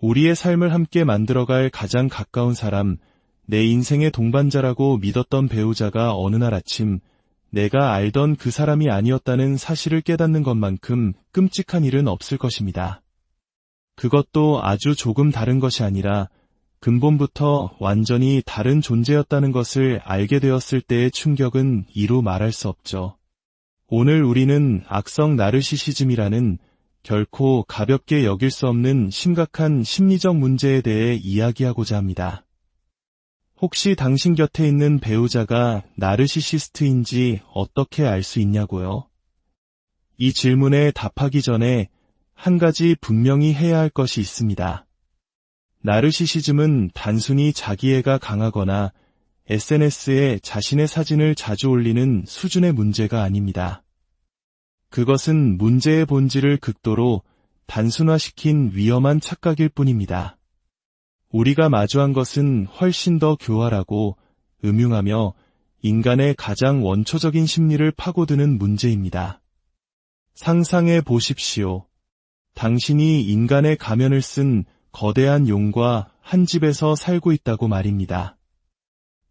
우리의 삶을 함께 만들어갈 가장 가까운 사람, 내 인생의 동반자라고 믿었던 배우자가 어느 날 아침 내가 알던 그 사람이 아니었다는 사실을 깨닫는 것만큼 끔찍한 일은 없을 것입니다. 그것도 아주 조금 다른 것이 아니라 근본부터 완전히 다른 존재였다는 것을 알게 되었을 때의 충격은 이루 말할 수 없죠. 오늘 우리는 악성 나르시시즘이라는 결코 가볍게 여길 수 없는 심각한 심리적 문제에 대해 이야기하고자 합니다. 혹시 당신 곁에 있는 배우자가 나르시시스트인지 어떻게 알 수 있냐고요? 이 질문에 답하기 전에 한 가지 분명히 해야 할 것이 있습니다. 나르시시즘은 단순히 자기애가 강하거나 SNS에 자신의 사진을 자주 올리는 수준의 문제가 아닙니다. 그것은 문제의 본질을 극도로 단순화시킨 위험한 착각일 뿐입니다. 우리가 마주한 것은 훨씬 더 교활하고 음흉하며 인간의 가장 원초적인 심리를 파고드는 문제입니다. 상상해 보십시오. 당신이 인간의 가면을 쓴 거대한 용과 한 집에서 살고 있다고 말입니다.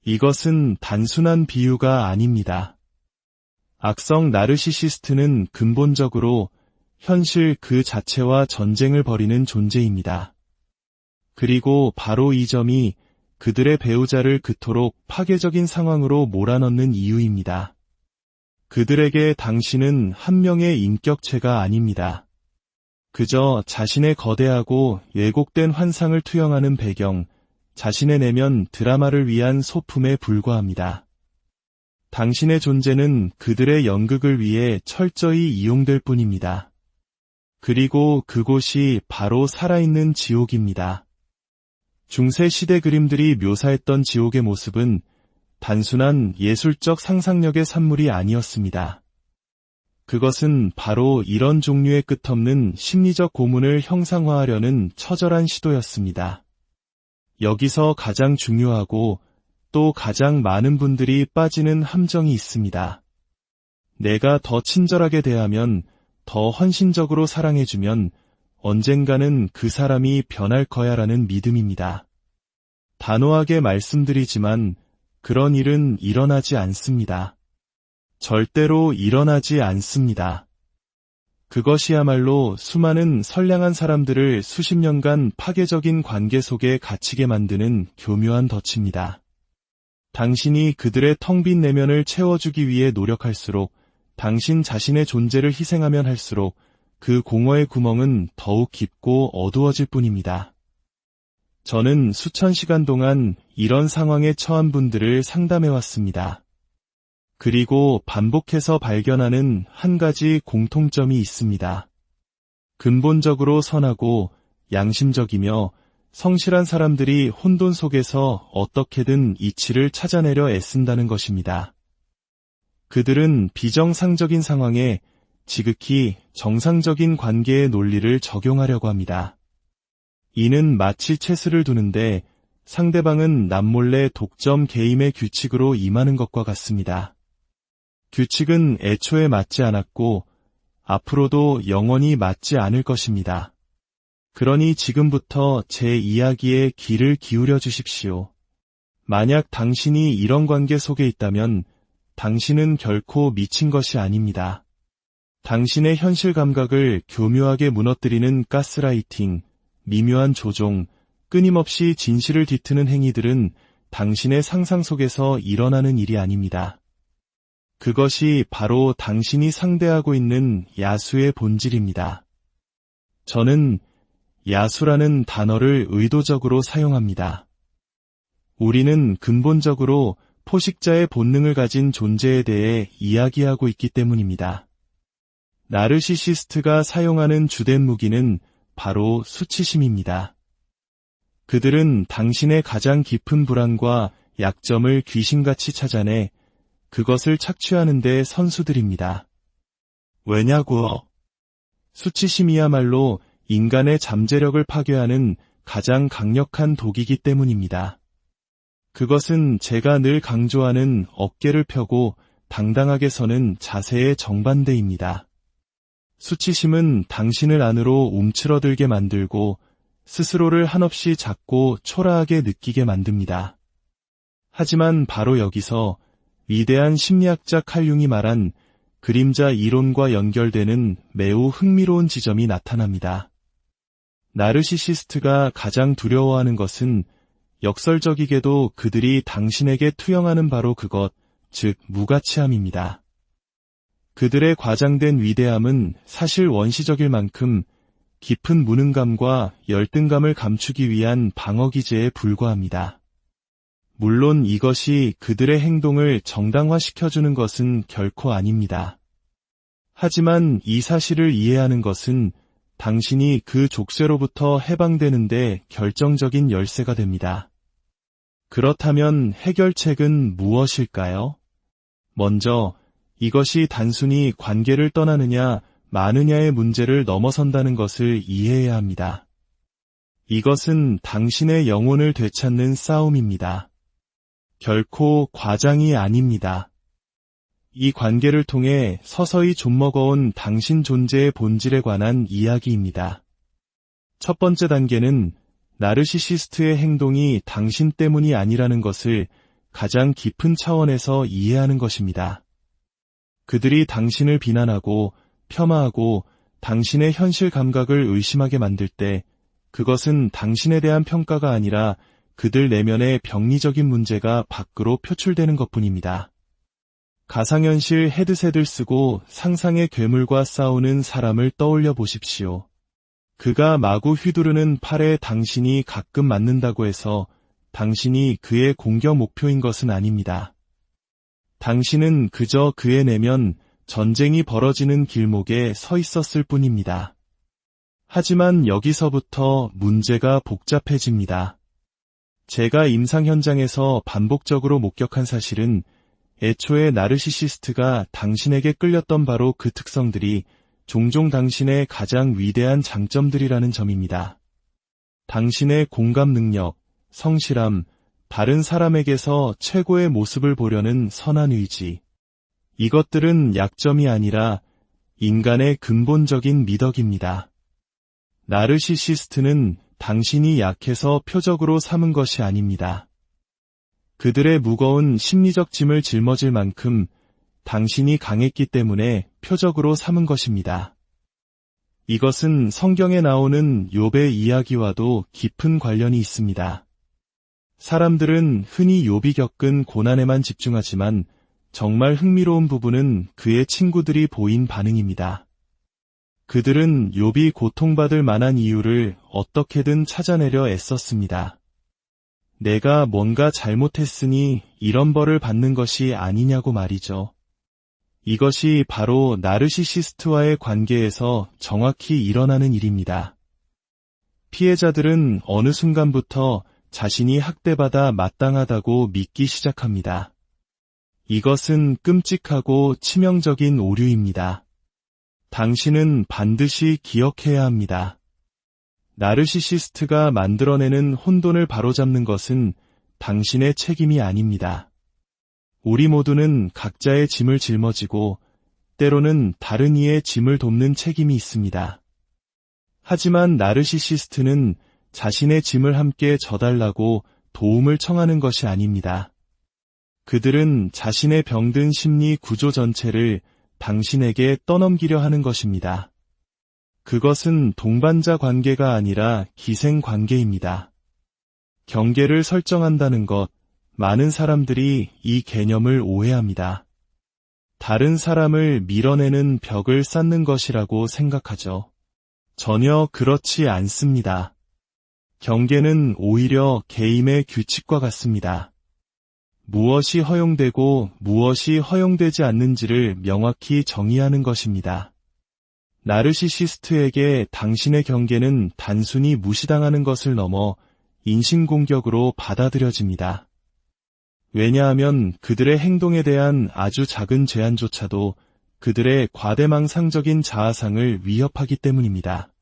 이것은 단순한 비유가 아닙니다. 악성 나르시시스트는 근본적으로 현실 그 자체와 전쟁을 벌이는 존재입니다. 그리고 바로 이 점이 그들의 배우자를 그토록 파괴적인 상황으로 몰아넣는 이유입니다. 그들에게 당신은 한 명의 인격체가 아닙니다. 그저 자신의 거대하고 왜곡된 환상을 투영하는 배경, 자신의 내면 드라마를 위한 소품에 불과합니다. 당신의 존재는 그들의 연극을 위해 철저히 이용될 뿐입니다. 그리고 그곳이 바로 살아있는 지옥입니다. 중세 시대 그림들이 묘사했던 지옥의 모습은 단순한 예술적 상상력의 산물이 아니었습니다. 그것은 바로 이런 종류의 끝없는 심리적 고문을 형상화하려는 처절한 시도였습니다. 여기서 가장 중요하고 또 가장 많은 분들이 빠지는 함정이 있습니다. 내가 더 친절하게 대하면, 더 헌신적으로 사랑해주면 언젠가는 그 사람이 변할 거야라는 믿음입니다. 단호하게 말씀드리지만 그런 일은 일어나지 않습니다. 절대로 일어나지 않습니다. 그것이야말로 수많은 선량한 사람들을 수십 년간 파괴적인 관계 속에 갇히게 만드는 교묘한 덫입니다. 당신이 그들의 텅 빈 내면을 채워주기 위해 노력할수록, 당신 자신의 존재를 희생하면 할수록 그 공허의 구멍은 더욱 깊고 어두워질 뿐입니다. 저는 수천 시간 동안 이런 상황에 처한 분들을 상담해왔습니다. 그리고 반복해서 발견하는 한 가지 공통점이 있습니다. 근본적으로 선하고 양심적이며 성실한 사람들이 혼돈 속에서 어떻게든 이치를 찾아내려 애쓴다는 것입니다. 그들은 비정상적인 상황에 지극히 정상적인 관계의 논리를 적용하려고 합니다. 이는 마치 체스를 두는데 상대방은 남몰래 독점 게임의 규칙으로 임하는 것과 같습니다. 규칙은 애초에 맞지 않았고 앞으로도 영원히 맞지 않을 것입니다. 그러니 지금부터 제 이야기에 귀를 기울여 주십시오. 만약 당신이 이런 관계 속에 있다면 당신은 결코 미친 것이 아닙니다. 당신의 현실 감각을 교묘하게 무너뜨리는 가스라이팅, 미묘한 조종, 끊임없이 진실을 뒤트는 행위들은 당신의 상상 속에서 일어나는 일이 아닙니다. 그것이 바로 당신이 상대하고 있는 야수의 본질입니다. 저는 야수라는 단어를 의도적으로 사용합니다. 우리는 근본적으로 포식자의 본능을 가진 존재에 대해 이야기하고 있기 때문입니다. 나르시시스트가 사용하는 주된 무기는 바로 수치심입니다. 그들은 당신의 가장 깊은 불안과 약점을 귀신같이 찾아내 그것을 착취하는 데 선수들입니다. 왜냐고요? 수치심이야말로 인간의 잠재력을 파괴하는 가장 강력한 독이기 때문입니다. 그것은 제가 늘 강조하는 어깨를 펴고 당당하게 서는 자세의 정반대입니다. 수치심은 당신을 안으로 움츠러들게 만들고 스스로를 한없이 작고 초라하게 느끼게 만듭니다. 하지만 바로 여기서 위대한 심리학자 칼 융이 말한 그림자 이론과 연결되는 매우 흥미로운 지점이 나타납니다. 나르시시스트가 가장 두려워하는 것은 역설적이게도 그들이 당신에게 투영하는 바로 그것, 즉 무가치함입니다. 그들의 과장된 위대함은 사실 원시적일 만큼 깊은 무능감과 열등감을 감추기 위한 방어기제에 불과합니다. 물론 이것이 그들의 행동을 정당화시켜주는 것은 결코 아닙니다. 하지만 이 사실을 이해하는 것은 당신이 그 족쇄로부터 해방되는데 결정적인 열쇠가 됩니다. 그렇다면 해결책은 무엇일까요? 먼저 이것이 단순히 관계를 떠나느냐 마느냐의 문제를 넘어선다는 것을 이해해야 합니다. 이것은 당신의 영혼을 되찾는 싸움입니다. 결코 과장이 아닙니다. 이 관계를 통해 서서히 좀먹어온 당신 존재의 본질에 관한 이야기입니다. 첫 번째 단계는 나르시시스트의 행동이 당신 때문이 아니라는 것을 가장 깊은 차원에서 이해하는 것입니다. 그들이 당신을 비난하고 폄하하고 당신의 현실 감각을 의심하게 만들 때 그것은 당신에 대한 평가가 아니라 그들 내면의 병리적인 문제가 밖으로 표출되는 것뿐입니다. 가상현실 헤드셋을 쓰고 상상의 괴물과 싸우는 사람을 떠올려 보십시오. 그가 마구 휘두르는 팔에 당신이 가끔 맞는다고 해서 당신이 그의 공격 목표인 것은 아닙니다. 당신은 그저 그의 내면 전쟁이 벌어지는 길목에 서 있었을 뿐입니다. 하지만 여기서부터 문제가 복잡해집니다. 제가 임상 현장에서 반복적으로 목격한 사실은 애초에 나르시시스트가 당신에게 끌렸던 바로 그 특성들이 종종 당신의 가장 위대한 장점들이라는 점입니다. 당신의 공감 능력, 성실함, 다른 사람에게서 최고의 모습을 보려는 선한 의지. 이것들은 약점이 아니라 인간의 근본적인 미덕입니다. 나르시시스트는 당신이 약해서 표적으로 삼은 것이 아닙니다. 그들의 무거운 심리적 짐을 짊어질 만큼 당신이 강했기 때문에 표적으로 삼은 것입니다. 이것은 성경에 나오는 욥의 이야기와도 깊은 관련이 있습니다. 사람들은 흔히 욥이 겪은 고난에만 집중하지만 정말 흥미로운 부분은 그의 친구들이 보인 반응입니다. 그들은 욥이 고통받을 만한 이유를 어떻게든 찾아내려 애썼습니다. 내가 뭔가 잘못했으니 이런 벌을 받는 것이 아니냐고 말이죠. 이것이 바로 나르시시스트와의 관계에서 정확히 일어나는 일입니다. 피해자들은 어느 순간부터 자신이 학대받아 마땅하다고 믿기 시작합니다. 이것은 끔찍하고 치명적인 오류입니다. 당신은 반드시 기억해야 합니다. 나르시시스트가 만들어내는 혼돈을 바로잡는 것은 당신의 책임이 아닙니다. 우리 모두는 각자의 짐을 짊어지고 때로는 다른 이의 짐을 돕는 책임이 있습니다. 하지만 나르시시스트는 자신의 짐을 함께 져달라고 도움을 청하는 것이 아닙니다. 그들은 자신의 병든 심리 구조 전체를 당신에게 떠넘기려 하는 것입니다. 그것은 동반자 관계가 아니라 기생 관계입니다. 경계를 설정한다는 것, 많은 사람들이 이 개념을 오해합니다. 다른 사람을 밀어내는 벽을 쌓는 것이라고 생각하죠. 전혀 그렇지 않습니다. 경계는 오히려 게임의 규칙과 같습니다. 무엇이 허용되고 무엇이 허용되지 않는지를 명확히 정의하는 것입니다. 나르시시스트에게 당신의 경계는 단순히 무시당하는 것을 넘어 인신공격으로 받아들여집니다. 왜냐하면 그들의 행동에 대한 아주 작은 제한조차도 그들의 과대망상적인 자아상을 위협하기 때문입니다.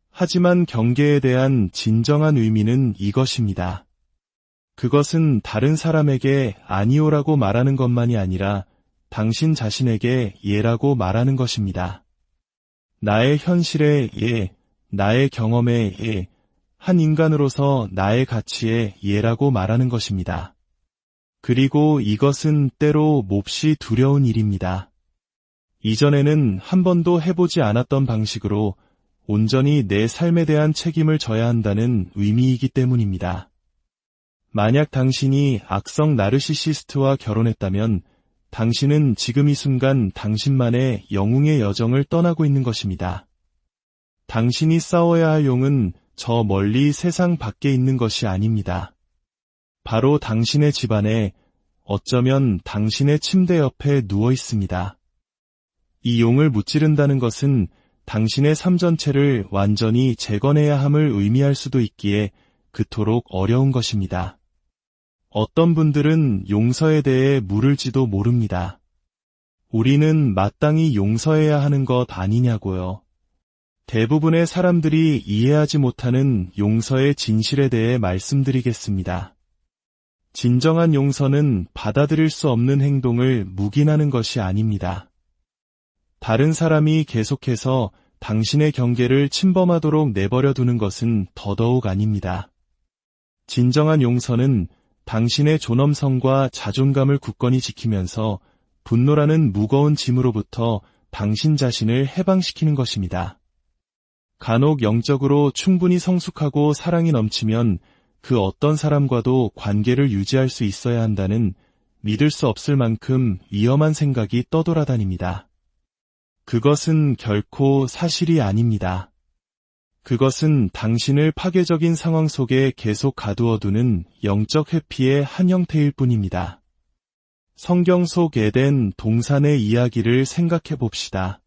하지만 경계에 대한 진정한 의미는 이것입니다. 그것은 다른 사람에게 아니오라고 말하는 것만이 아니라 당신 자신에게 예라고 말하는 것입니다. 나의 현실의 예, 나의 경험의 예, 한 인간으로서 나의 가치에 예라고 말하는 것입니다. 그리고 이것은 때로 몹시 두려운 일입니다. 이전에는 한 번도 해보지 않았던 방식으로 온전히 내 삶에 대한 책임을 져야 한다는 의미이기 때문입니다. 만약 당신이 악성 나르시시스트와 결혼했다면 당신은 지금 이 순간 당신만의 영웅의 여정을 떠나고 있는 것입니다. 당신이 싸워야 할 용은 저 멀리 세상 밖에 있는 것이 아닙니다. 바로 당신의 집안에, 어쩌면 당신의 침대 옆에 누워 있습니다. 이 용을 무찌른다는 것은 당신의 삶 전체를 완전히 재건해야 함을 의미할 수도 있기에 그토록 어려운 것입니다. 어떤 분들은 용서에 대해 물을지도 모릅니다. 우리는 마땅히 용서해야 하는 것 아니냐고요. 대부분의 사람들이 이해하지 못하는 용서의 진실에 대해 말씀드리겠습니다. 진정한 용서는 받아들일 수 없는 행동을 묵인하는 것이 아닙니다. 다른 사람이 계속해서 당신의 경계를 침범하도록 내버려 두는 것은 더더욱 아닙니다. 진정한 용서는 당신의 존엄성과 자존감을 굳건히 지키면서 분노라는 무거운 짐으로부터 당신 자신을 해방시키는 것입니다. 간혹 영적으로 충분히 성숙하고 사랑이 넘치면 그 어떤 사람과도 관계를 유지할 수 있어야 한다는 믿을 수 없을 만큼 위험한 생각이 떠돌아다닙니다. 그것은 결코 사실이 아닙니다. 그것은 당신을 파괴적인 상황 속에 계속 가두어두는 영적 회피의 한 형태일 뿐입니다. 성경 속 에덴 동산의 이야기를 생각해 봅시다.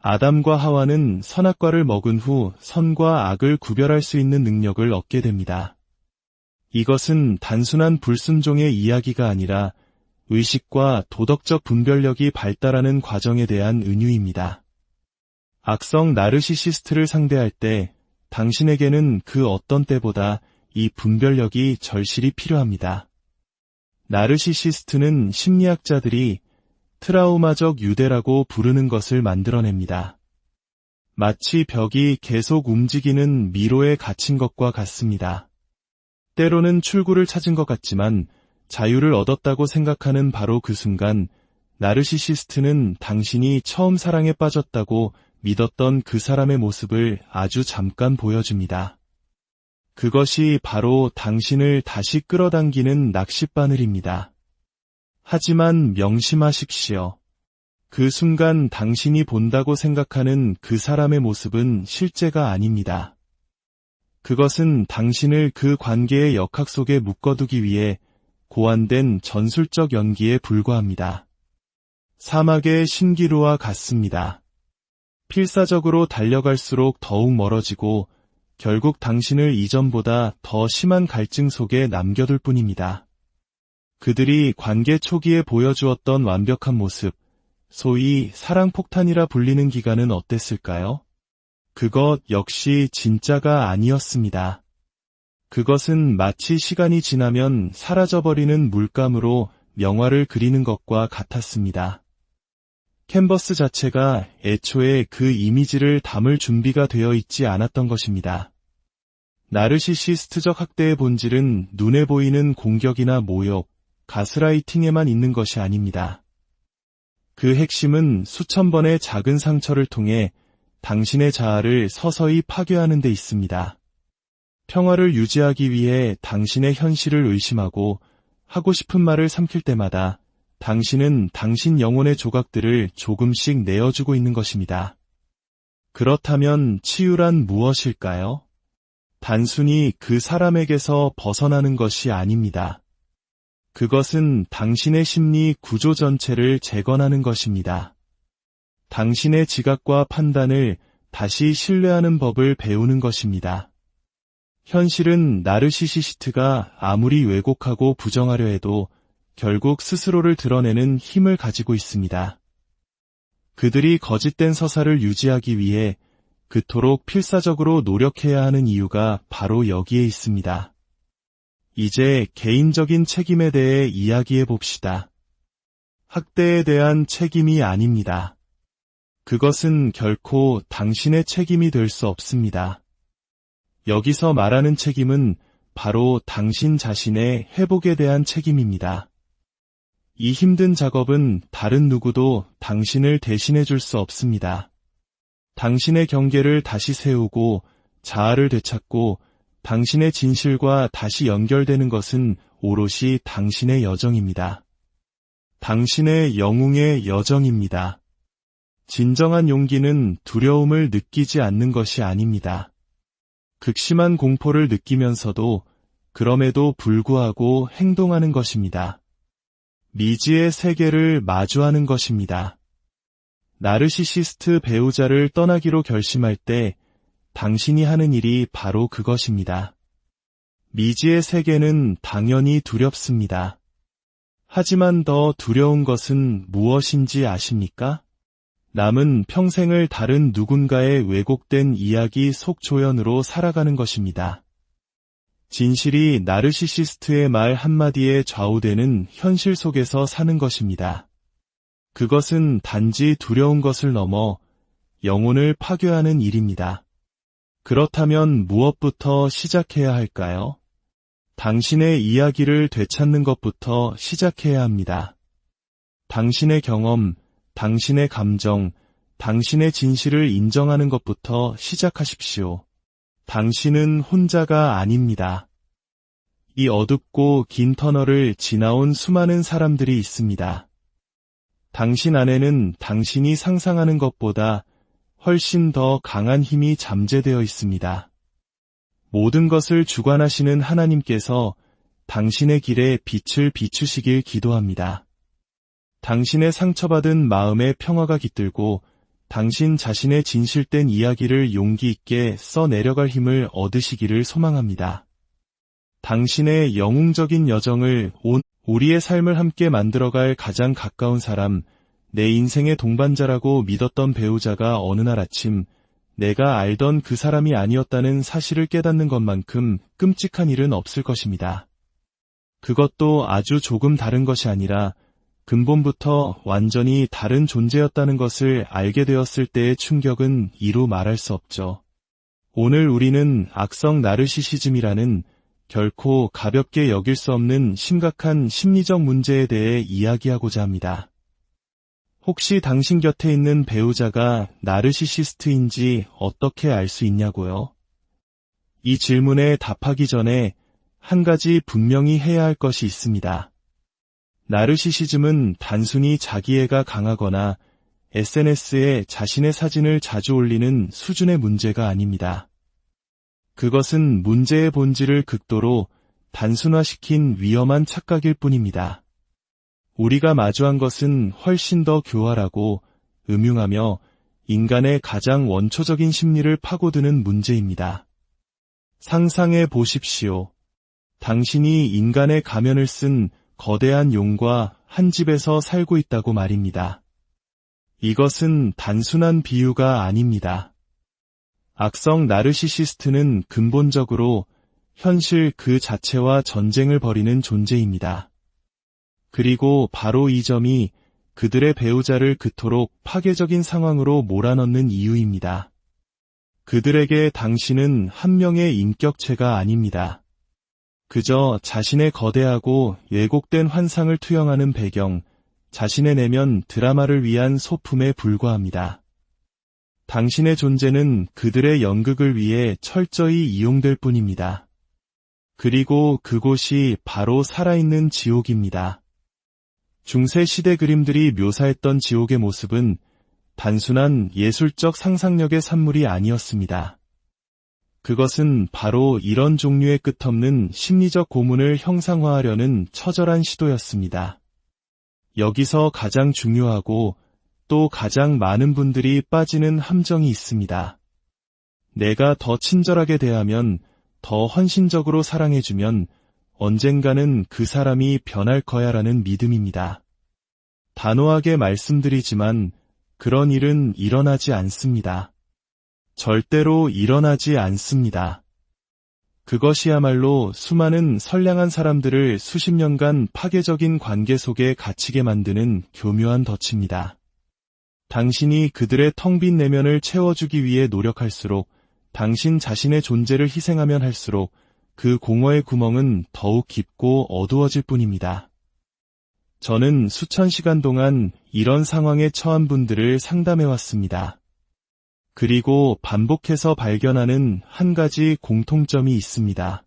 아담과 하와는 선악과를 먹은 후 선과 악을 구별할 수 있는 능력을 얻게 됩니다. 이것은 단순한 불순종의 이야기가 아니라 의식과 도덕적 분별력이 발달하는 과정에 대한 은유입니다. 악성 나르시시스트를 상대할 때 당신에게는 그 어떤 때보다 이 분별력이 절실히 필요합니다. 나르시시스트는 심리학자들이 트라우마적 유대라고 부르는 것을 만들어냅니다. 마치 벽이 계속 움직이는 미로에 갇힌 것과 같습니다. 때로는 출구를 찾은 것 같지만 자유를 얻었다고 생각하는 바로 그 순간 나르시시스트는 당신이 처음 사랑에 빠졌다고 믿었던 그 사람의 모습을 아주 잠깐 보여줍니다. 그것이 바로 당신을 다시 끌어당기는 낚싯바늘입니다. 하지만 명심하십시오. 그 순간 당신이 본다고 생각하는 그 사람의 모습은 실제가 아닙니다. 그것은 당신을 그 관계의 역학 속에 묶어두기 위해 고안된 전술적 연기에 불과합니다. 사막의 신기루와 같습니다. 필사적으로 달려갈수록 더욱 멀어지고 결국 당신을 이전보다 더 심한 갈증 속에 남겨둘 뿐입니다. 그들이 관계 초기에 보여주었던 완벽한 모습, 소위 사랑폭탄이라 불리는 기간은 어땠을까요? 그것 역시 진짜가 아니었습니다. 그것은 마치 시간이 지나면 사라져버리는 물감으로 명화를 그리는 것과 같았습니다. 캔버스 자체가 애초에 그 이미지를 담을 준비가 되어 있지 않았던 것입니다. 나르시시스트적 학대의 본질은 눈에 보이는 공격이나 모욕, 가스라이팅에만 있는 것이 아닙니다. 그 핵심은 수천 번의 작은 상처를 통해 당신의 자아를 서서히 파괴하는 데 있습니다. 평화를 유지하기 위해 당신의 현실을 의심하고 하고 싶은 말을 삼킬 때마다 당신은 당신 영혼의 조각들을 조금씩 내어주고 있는 것입니다. 그렇다면 치유란 무엇일까요? 단순히 그 사람에게서 벗어나는 것이 아닙니다. 그것은 당신의 심리 구조 전체를 재건하는 것입니다. 당신의 지각과 판단을 다시 신뢰하는 법을 배우는 것입니다. 현실은 나르시시스트가 아무리 왜곡하고 부정하려 해도 결국 스스로를 드러내는 힘을 가지고 있습니다. 그들이 거짓된 서사를 유지하기 위해 그토록 필사적으로 노력해야 하는 이유가 바로 여기에 있습니다. 이제 개인적인 책임에 대해 이야기해 봅시다. 학대에 대한 책임이 아닙니다. 그것은 결코 당신의 책임이 될 수 없습니다. 여기서 말하는 책임은 바로 당신 자신의 회복에 대한 책임입니다. 이 힘든 작업은 다른 누구도 당신을 대신해 줄 수 없습니다. 당신의 경계를 다시 세우고 자아를 되찾고 당신의 진실과 다시 연결되는 것은 오롯이 당신의 여정입니다. 당신의 영웅의 여정입니다. 진정한 용기는 두려움을 느끼지 않는 것이 아닙니다. 극심한 공포를 느끼면서도 그럼에도 불구하고 행동하는 것입니다. 미지의 세계를 마주하는 것입니다. 나르시시스트 배우자를 떠나기로 결심할 때 당신이 하는 일이 바로 그것입니다. 미지의 세계는 당연히 두렵습니다. 하지만 더 두려운 것은 무엇인지 아십니까? 남은 평생을 다른 누군가의 왜곡된 이야기 속 조연으로 살아가는 것입니다. 진실이 나르시시스트의 말 한마디에 좌우되는 현실 속에서 사는 것입니다. 그것은 단지 두려운 것을 넘어 영혼을 파괴하는 일입니다. 그렇다면 무엇부터 시작해야 할까요? 당신의 이야기를 되찾는 것부터 시작해야 합니다. 당신의 경험, 당신의 감정, 당신의 진실을 인정하는 것부터 시작하십시오. 당신은 혼자가 아닙니다. 이 어둡고 긴 터널을 지나온 수많은 사람들이 있습니다. 당신 안에는 당신이 상상하는 것보다 훨씬 더 강한 힘이 잠재되어 있습니다. 모든 것을 주관하시는 하나님께서 당신의 길에 빛을 비추시길 기도합니다. 당신의 상처받은 마음의 평화가 깃들고 당신 자신의 진실된 이야기를 용기 있게 써내려갈 힘을 얻으시기를 소망합니다. 당신의 영웅적인 여정을 우리의 삶을 함께 만들어갈 가장 가까운 사람, 내 인생의 동반자라고 믿었던 배우자가 어느 날 아침 내가 알던 그 사람이 아니었다는 사실을 깨닫는 것만큼 끔찍한 일은 없을 것입니다. 그것도 아주 조금 다른 것이 아니라 근본부터 완전히 다른 존재였다는 것을 알게 되었을 때의 충격은 이루 말할 수 없죠. 오늘 우리는 악성 나르시시즘이라는 결코 가볍게 여길 수 없는 심각한 심리적 문제에 대해 이야기하고자 합니다. 혹시 당신 곁에 있는 배우자가 나르시시스트인지 어떻게 알 수 있냐고요? 이 질문에 답하기 전에 한 가지 분명히 해야 할 것이 있습니다. 나르시시즘은 단순히 자기애가 강하거나 SNS에 자신의 사진을 자주 올리는 수준의 문제가 아닙니다. 그것은 문제의 본질을 극도로 단순화시킨 위험한 착각일 뿐입니다. 우리가 마주한 것은 훨씬 더 교활하고 음흉하며 인간의 가장 원초적인 심리를 파고드는 문제입니다. 상상해 보십시오. 당신이 인간의 가면을 쓴 거대한 용과 한 집에서 살고 있다고 말입니다. 이것은 단순한 비유가 아닙니다. 악성 나르시시스트는 근본적으로 현실 그 자체와 전쟁을 벌이는 존재입니다. 그리고 바로 이 점이 그들의 배우자를 그토록 파괴적인 상황으로 몰아넣는 이유입니다. 그들에게 당신은 한 명의 인격체가 아닙니다. 그저 자신의 거대하고 왜곡된 환상을 투영하는 배경, 자신의 내면 드라마를 위한 소품에 불과합니다. 당신의 존재는 그들의 연극을 위해 철저히 이용될 뿐입니다. 그리고 그곳이 바로 살아있는 지옥입니다. 중세 시대 그림들이 묘사했던 지옥의 모습은 단순한 예술적 상상력의 산물이 아니었습니다. 그것은 바로 이런 종류의 끝없는 심리적 고문을 형상화하려는 처절한 시도였습니다. 여기서 가장 중요하고 또 가장 많은 분들이 빠지는 함정이 있습니다. 내가 더 친절하게 대하면, 더 헌신적으로 사랑해주면 언젠가는 그 사람이 변할 거야라는 믿음입니다. 단호하게 말씀드리지만 그런 일은 일어나지 않습니다. 절대로 일어나지 않습니다. 그것이야말로 수많은 선량한 사람들을 수십 년간 파괴적인 관계 속에 갇히게 만드는 교묘한 덫입니다. 당신이 그들의 텅 빈 내면을 채워주기 위해 노력할수록 당신 자신의 존재를 희생하면 할수록 그 공허의 구멍은 더욱 깊고 어두워질 뿐입니다. 저는 수천 시간 동안 이런 상황에 처한 분들을 상담해왔습니다. 그리고 반복해서 발견하는 한 가지 공통점이 있습니다.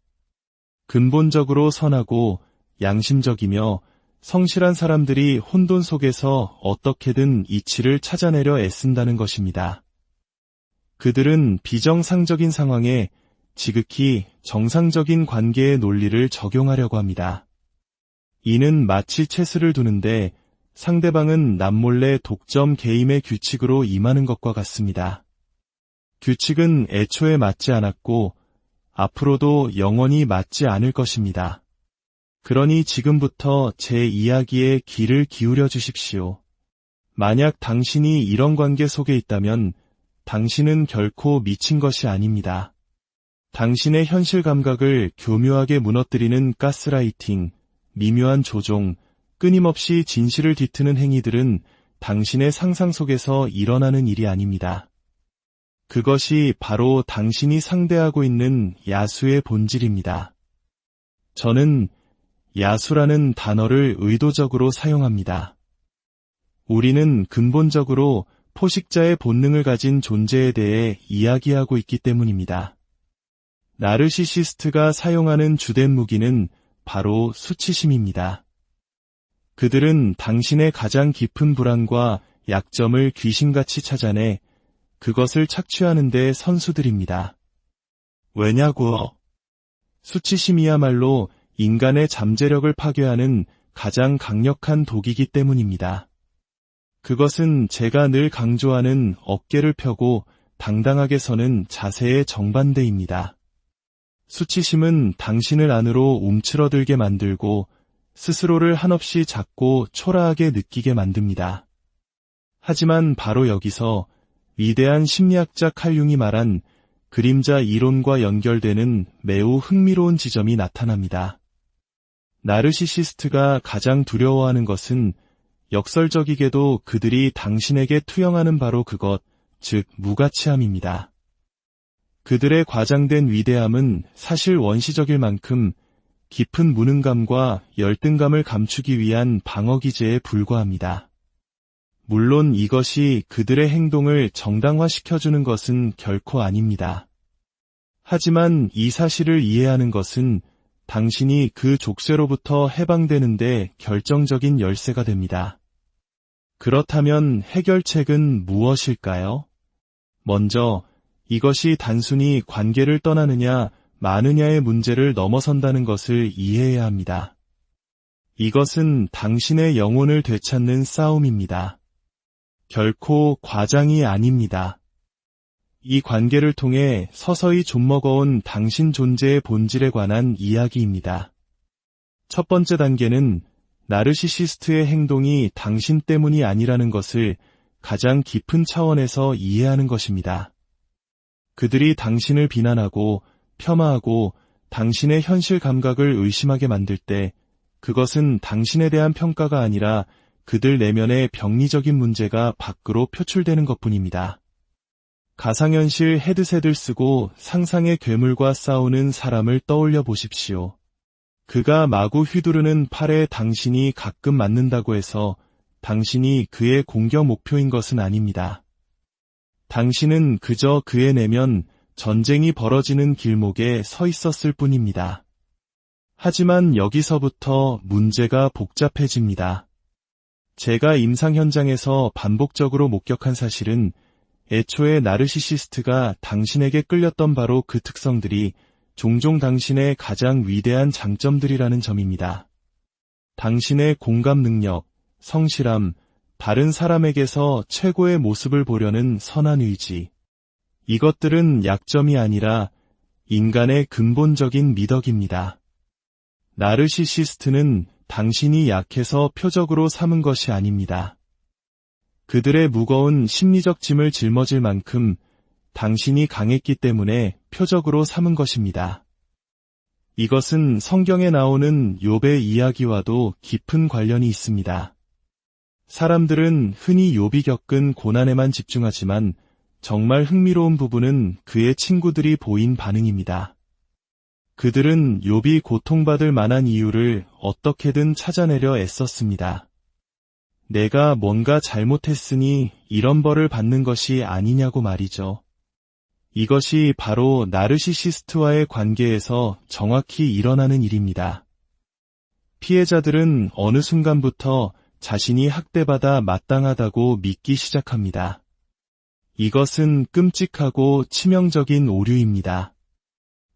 근본적으로 선하고 양심적이며 성실한 사람들이 혼돈 속에서 어떻게든 이치를 찾아내려 애쓴다는 것입니다. 그들은 비정상적인 상황에 지극히 정상적인 관계의 논리를 적용하려고 합니다. 이는 마치 체스를 두는데 상대방은 남몰래 독점 게임의 규칙으로 임하는 것과 같습니다. 규칙은 애초에 맞지 않았고 앞으로도 영원히 맞지 않을 것입니다. 그러니 지금부터 제 이야기에 귀를 기울여 주십시오. 만약 당신이 이런 관계 속에 있다면 당신은 결코 미친 것이 아닙니다. 당신의 현실 감각을 교묘하게 무너뜨리는 가스라이팅, 미묘한 조종, 끊임없이 진실을 뒤트는 행위들은 당신의 상상 속에서 일어나는 일이 아닙니다. 그것이 바로 당신이 상대하고 있는 야수의 본질입니다. 저는 야수라는 단어를 의도적으로 사용합니다. 우리는 근본적으로 포식자의 본능을 가진 존재에 대해 이야기하고 있기 때문입니다. 나르시시스트가 사용하는 주된 무기는 바로 수치심입니다. 그들은 당신의 가장 깊은 불안과 약점을 귀신같이 찾아내 그것을 착취하는 데 선수들입니다. 왜냐고? 수치심이야말로 인간의 잠재력을 파괴하는 가장 강력한 독이기 때문입니다. 그것은 제가 늘 강조하는 어깨를 펴고 당당하게 서는 자세의 정반대입니다. 수치심은 당신을 안으로 움츠러들게 만들고 스스로를 한없이 작고 초라하게 느끼게 만듭니다. 하지만 바로 여기서 위대한 심리학자 칼 융이 말한 그림자 이론과 연결되는 매우 흥미로운 지점이 나타납니다. 나르시시스트가 가장 두려워하는 것은 역설적이게도 그들이 당신에게 투영하는 바로 그것, 즉 무가치함입니다. 그들의 과장된 위대함은 사실 원시적일 만큼 깊은 무능감과 열등감을 감추기 위한 방어기제에 불과합니다. 물론 이것이 그들의 행동을 정당화시켜주는 것은 결코 아닙니다. 하지만 이 사실을 이해하는 것은 당신이 그 족쇄로부터 해방되는데 결정적인 열쇠가 됩니다. 그렇다면 해결책은 무엇일까요? 먼저 이것이 단순히 관계를 떠나느냐 마느냐의 문제를 넘어선다는 것을 이해해야 합니다. 이것은 당신의 영혼을 되찾는 싸움입니다. 결코 과장이 아닙니다. 이 관계를 통해 서서히 좀먹어온 당신 존재의 본질에 관한 이야기입니다. 첫 번째 단계는 나르시시스트의 행동이 당신 때문이 아니라는 것을 가장 깊은 차원에서 이해하는 것입니다. 그들이 당신을 비난하고 폄하하고 당신의 현실 감각을 의심하게 만들 때 그것은 당신에 대한 평가가 아니라 그들 내면의 병리적인 문제가 밖으로 표출되는 것뿐입니다. 가상현실 헤드셋을 쓰고 상상의 괴물과 싸우는 사람을 떠올려 보십시오. 그가 마구 휘두르는 팔에 당신이 가끔 맞는다고 해서 당신이 그의 공격 목표인 것은 아닙니다. 당신은 그저 그의 내면 전쟁이 벌어지는 길목에 서 있었을 뿐입니다. 하지만 여기서부터 문제가 복잡해집니다. 제가 임상 현장에서 반복적으로 목격한 사실은 애초에 나르시시스트가 당신에게 끌렸던 바로 그 특성들이 종종 당신의 가장 위대한 장점들이라는 점입니다. 당신의 공감 능력, 성실함, 다른 사람에게서 최고의 모습을 보려는 선한 의지. 이것들은 약점이 아니라 인간의 근본적인 미덕입니다. 나르시시스트는 당신이 약해서 표적으로 삼은 것이 아닙니다. 그들의 무거운 심리적 짐을 짊어질 만큼 당신이 강했기 때문에 표적으로 삼은 것입니다. 이것은 성경에 나오는 욥의 이야기와도 깊은 관련이 있습니다. 사람들은 흔히 욥이 겪은 고난에만 집중하지만 정말 흥미로운 부분은 그의 친구들이 보인 반응입니다. 그들은 욥이 고통받을 만한 이유를 어떻게든 찾아내려 애썼습니다. 내가 뭔가 잘못했으니 이런 벌을 받는 것이 아니냐고 말이죠. 이것이 바로 나르시시스트와의 관계에서 정확히 일어나는 일입니다. 피해자들은 어느 순간부터 자신이 학대받아 마땅하다고 믿기 시작합니다. 이것은 끔찍하고 치명적인 오류입니다.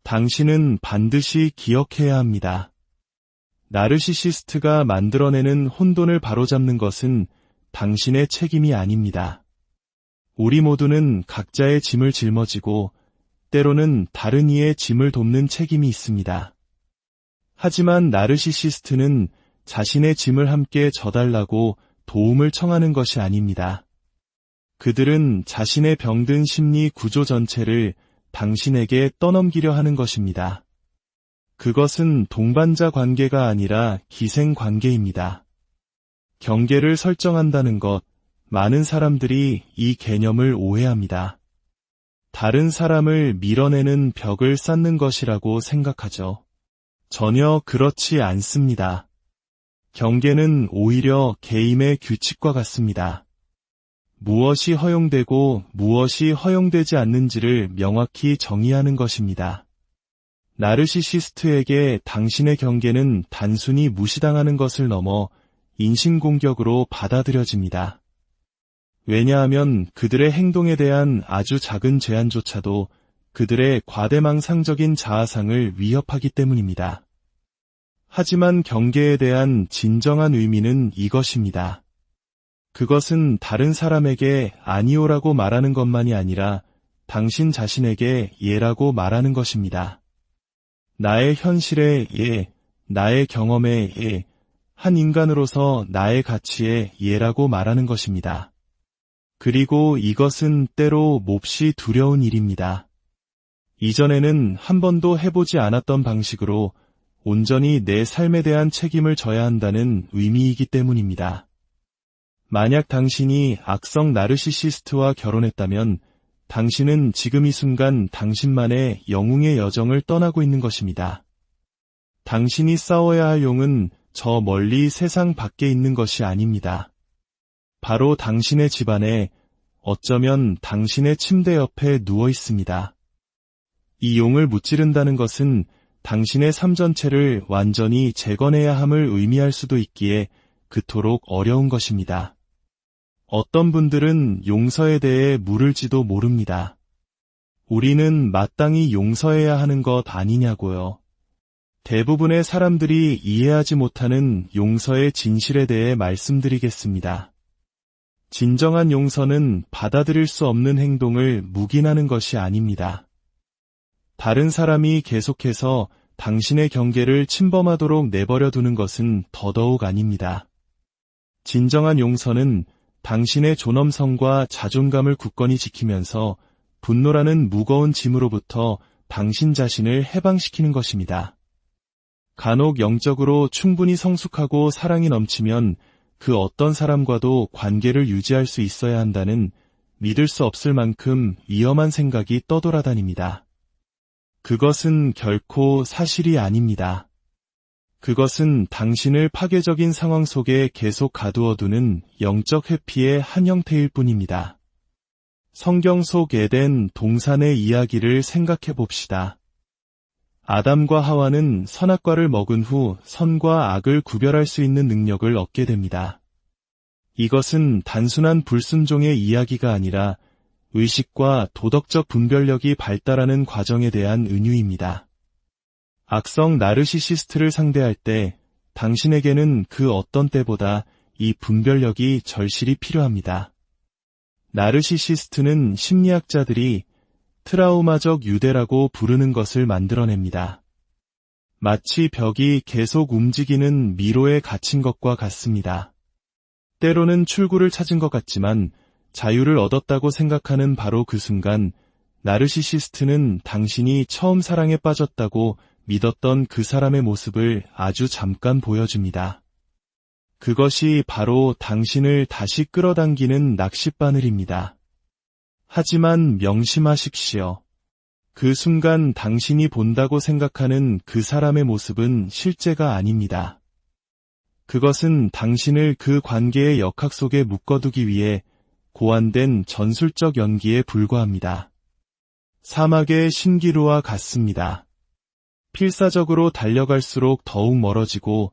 당신은 반드시 기억해야 합니다. 나르시시스트가 만들어내는 혼돈을 바로잡는 것은 당신의 책임이 아닙니다. 우리 모두는 각자의 짐을 짊어지고 때로는 다른 이의 짐을 돕는 책임이 있습니다. 하지만 나르시시스트는 자신의 짐을 함께 져달라고 도움을 청하는 것이 아닙니다. 그들은 자신의 병든 심리 구조 전체를 당신에게 떠넘기려 하는 것입니다. 그것은 동반자 관계가 아니라 기생 관계입니다. 경계를 설정한다는 것, 많은 사람들이 이 개념을 오해합니다. 다른 사람을 밀어내는 벽을 쌓는 것이라고 생각하죠. 전혀 그렇지 않습니다. 경계는 오히려 게임의 규칙과 같습니다. 무엇이 허용되고 무엇이 허용되지 않는지를 명확히 정의하는 것입니다. 나르시시스트에게 당신의 경계는 단순히 무시당하는 것을 넘어 인신공격으로 받아들여집니다. 왜냐하면 그들의 행동에 대한 아주 작은 제한조차도 그들의 과대망상적인 자아상을 위협하기 때문입니다. 하지만 경계에 대한 진정한 의미는 이것입니다. 그것은 다른 사람에게 아니오라고 말하는 것만이 아니라 당신 자신에게 예라고 말하는 것입니다. 나의 현실의 예, 나의 경험의 예, 한 인간으로서 나의 가치의 예라고 말하는 것입니다. 그리고 이것은 때로 몹시 두려운 일입니다. 이전에는 한 번도 해보지 않았던 방식으로 온전히 내 삶에 대한 책임을 져야 한다는 의미이기 때문입니다. 만약 당신이 악성 나르시시스트와 결혼했다면 당신은 지금 이 순간 당신만의 영웅의 여정을 떠나고 있는 것입니다. 당신이 싸워야 할 용은 저 멀리 세상 밖에 있는 것이 아닙니다. 바로 당신의 집안에, 어쩌면 당신의 침대 옆에 누워 있습니다. 이 용을 무찌른다는 것은 당신의 삶 전체를 완전히 재건해야 함을 의미할 수도 있기에 그토록 어려운 것입니다. 어떤 분들은 용서에 대해 물을지도 모릅니다. 우리는 마땅히 용서해야 하는 것 아니냐고요. 대부분의 사람들이 이해하지 못하는 용서의 진실에 대해 말씀드리겠습니다. 진정한 용서는 받아들일 수 없는 행동을 묵인하는 것이 아닙니다. 다른 사람이 계속해서 당신의 경계를 침범하도록 내버려 두는 것은 더더욱 아닙니다. 진정한 용서는 당신의 존엄성과 자존감을 굳건히 지키면서 분노라는 무거운 짐으로부터 당신 자신을 해방시키는 것입니다. 간혹 영적으로 충분히 성숙하고 사랑이 넘치면 그 어떤 사람과도 관계를 유지할 수 있어야 한다는 믿을 수 없을 만큼 위험한 생각이 떠돌아다닙니다. 그것은 결코 사실이 아닙니다. 그것은 당신을 파괴적인 상황 속에 계속 가두어두는 영적 회피의 한 형태일 뿐입니다. 성경 속 에덴 동산의 이야기를 생각해 봅시다. 아담과 하와는 선악과를 먹은 후 선과 악을 구별할 수 있는 능력을 얻게 됩니다. 이것은 단순한 불순종의 이야기가 아니라 의식과 도덕적 분별력이 발달하는 과정에 대한 은유입니다. 악성 나르시시스트를 상대할 때 당신에게는 그 어떤 때보다 이 분별력이 절실히 필요합니다. 나르시시스트는 심리학자들이 트라우마적 유대라고 부르는 것을 만들어냅니다. 마치 벽이 계속 움직이는 미로에 갇힌 것과 같습니다. 때로는 출구를 찾은 것 같지만 자유를 얻었다고 생각하는 바로 그 순간 나르시시스트는 당신이 처음 사랑에 빠졌다고 믿었던 그 사람의 모습을 아주 잠깐 보여줍니다. 그것이 바로 당신을 다시 끌어당기는 낚싯바늘입니다. 하지만 명심하십시오. 그 순간 당신이 본다고 생각하는 그 사람의 모습은 실제가 아닙니다. 그것은 당신을 그 관계의 역학 속에 묶어두기 위해 고안된 전술적 연기에 불과합니다. 사막의 신기루와 같습니다. 필사적으로 달려갈수록 더욱 멀어지고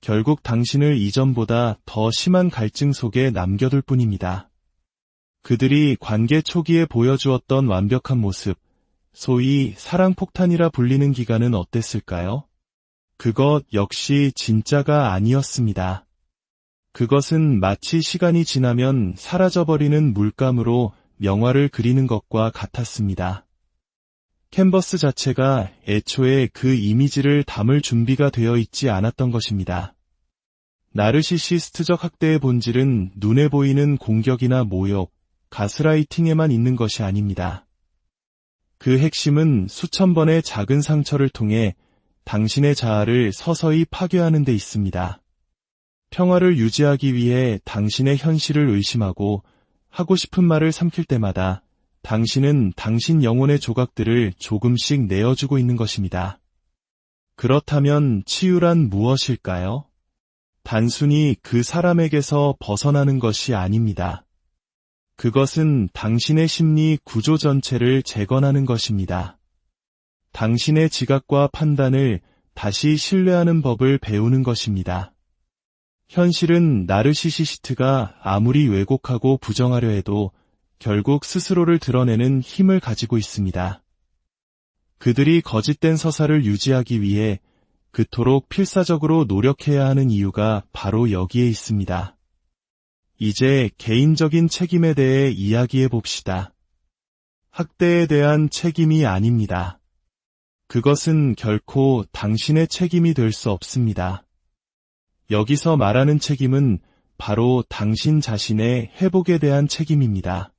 결국 당신을 이전보다 더 심한 갈증 속에 남겨둘 뿐입니다. 그들이 관계 초기에 보여주었던 완벽한 모습, 소위 사랑폭탄이라 불리는 기간은 어땠을까요? 그것 역시 진짜가 아니었습니다. 그것은 마치 시간이 지나면 사라져버리는 물감으로 명화를 그리는 것과 같았습니다. 캔버스 자체가 애초에 그 이미지를 담을 준비가 되어 있지 않았던 것입니다. 나르시시스트적 학대의 본질은 눈에 보이는 공격이나 모욕, 가스라이팅에만 있는 것이 아닙니다. 그 핵심은 수천 번의 작은 상처를 통해 당신의 자아를 서서히 파괴하는 데 있습니다. 평화를 유지하기 위해 당신의 현실을 의심하고 하고 싶은 말을 삼킬 때마다 당신은 당신 영혼의 조각들을 조금씩 내어주고 있는 것입니다. 그렇다면 치유란 무엇일까요? 단순히 그 사람에게서 벗어나는 것이 아닙니다. 그것은 당신의 심리 구조 전체를 재건하는 것입니다. 당신의 지각과 판단을 다시 신뢰하는 법을 배우는 것입니다. 현실은 나르시시스트가 아무리 왜곡하고 부정하려 해도 결국 스스로를 드러내는 힘을 가지고 있습니다. 그들이 거짓된 서사를 유지하기 위해 그토록 필사적으로 노력해야 하는 이유가 바로 여기에 있습니다. 이제 개인적인 책임에 대해 이야기해 봅시다. 학대에 대한 책임이 아닙니다. 그것은 결코 당신의 책임이 될 수 없습니다. 여기서 말하는 책임은 바로 당신 자신의 회복에 대한 책임입니다.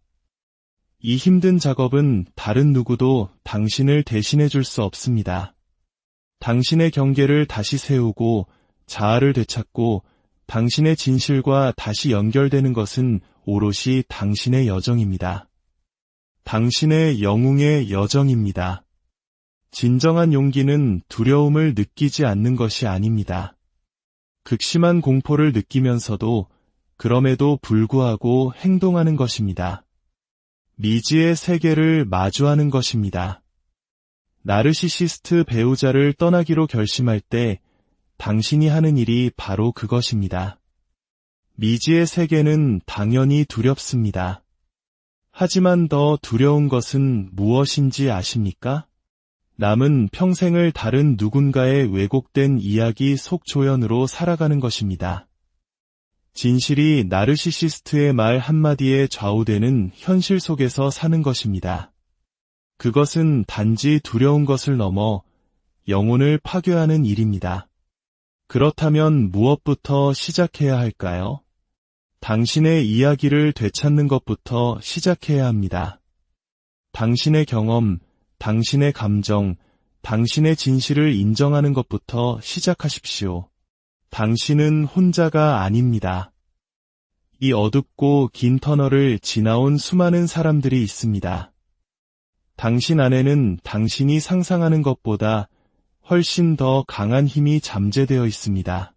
이 힘든 작업은 다른 누구도 당신을 대신해 줄 수 없습니다. 당신의 경계를 다시 세우고 자아를 되찾고 당신의 진실과 다시 연결되는 것은 오롯이 당신의 여정입니다. 당신의 영웅의 여정입니다. 진정한 용기는 두려움을 느끼지 않는 것이 아닙니다. 극심한 공포를 느끼면서도 그럼에도 불구하고 행동하는 것입니다. 미지의 세계를 마주하는 것입니다. 나르시시스트 배우자를 떠나기로 결심할 때 당신이 하는 일이 바로 그것입니다. 미지의 세계는 당연히 두렵습니다. 하지만 더 두려운 것은 무엇인지 아십니까? 남은 평생을 다른 누군가의 왜곡된 이야기 속 조연으로 살아가는 것입니다. 진실이 나르시시스트의 말 한마디에 좌우되는 현실 속에서 사는 것입니다. 그것은 단지 두려운 것을 넘어 영혼을 파괴하는 일입니다. 그렇다면 무엇부터 시작해야 할까요? 당신의 이야기를 되찾는 것부터 시작해야 합니다. 당신의 경험, 당신의 감정, 당신의 진실을 인정하는 것부터 시작하십시오. 당신은 혼자가 아닙니다. 이 어둡고 긴 터널을 지나온 수많은 사람들이 있습니다. 당신 안에는 당신이 상상하는 것보다 훨씬 더 강한 힘이 잠재되어 있습니다.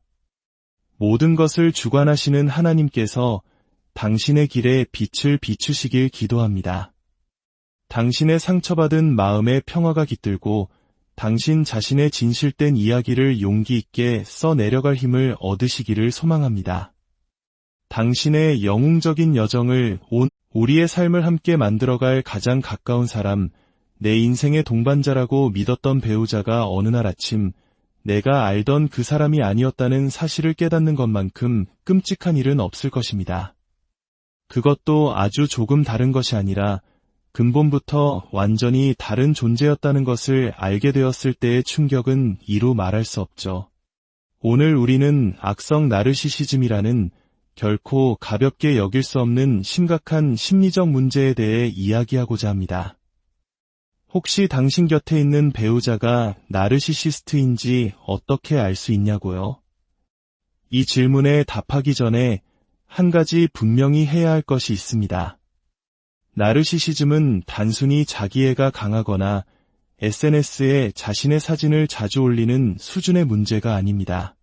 모든 것을 주관하시는 하나님께서 당신의 길에 빛을 비추시길 기도합니다. 당신의 상처받은 마음의 평화가 깃들고 당신 자신의 진실된 이야기를 용기 있게 써내려갈 힘을 얻으시기를 소망합니다. 당신의 영웅적인 여정을 우리의 삶을 함께 만들어갈 가장 가까운 사람, 내 인생의 동반자라고 믿었던 배우자가 어느 날 아침 내가 알던 그 사람이 아니었다는 사실을 깨닫는 것만큼 끔찍한 일은 없을 것입니다. 그것도 아주 조금 다른 것이 아니라 근본부터 완전히 다른 존재였다는 것을 알게 되었을 때의 충격은 이루 말할 수 없죠. 오늘 우리는 악성 나르시시즘이라는 결코 가볍게 여길 수 없는 심각한 심리적 문제에 대해 이야기하고자 합니다. 혹시 당신 곁에 있는 배우자가 나르시시스트인지 어떻게 알 수 있냐고요? 이 질문에 답하기 전에 한 가지 분명히 해야 할 것이 있습니다. 나르시시즘은 단순히 자기애가 강하거나 SNS에 자신의 사진을 자주 올리는 수준의 문제가 아닙니다.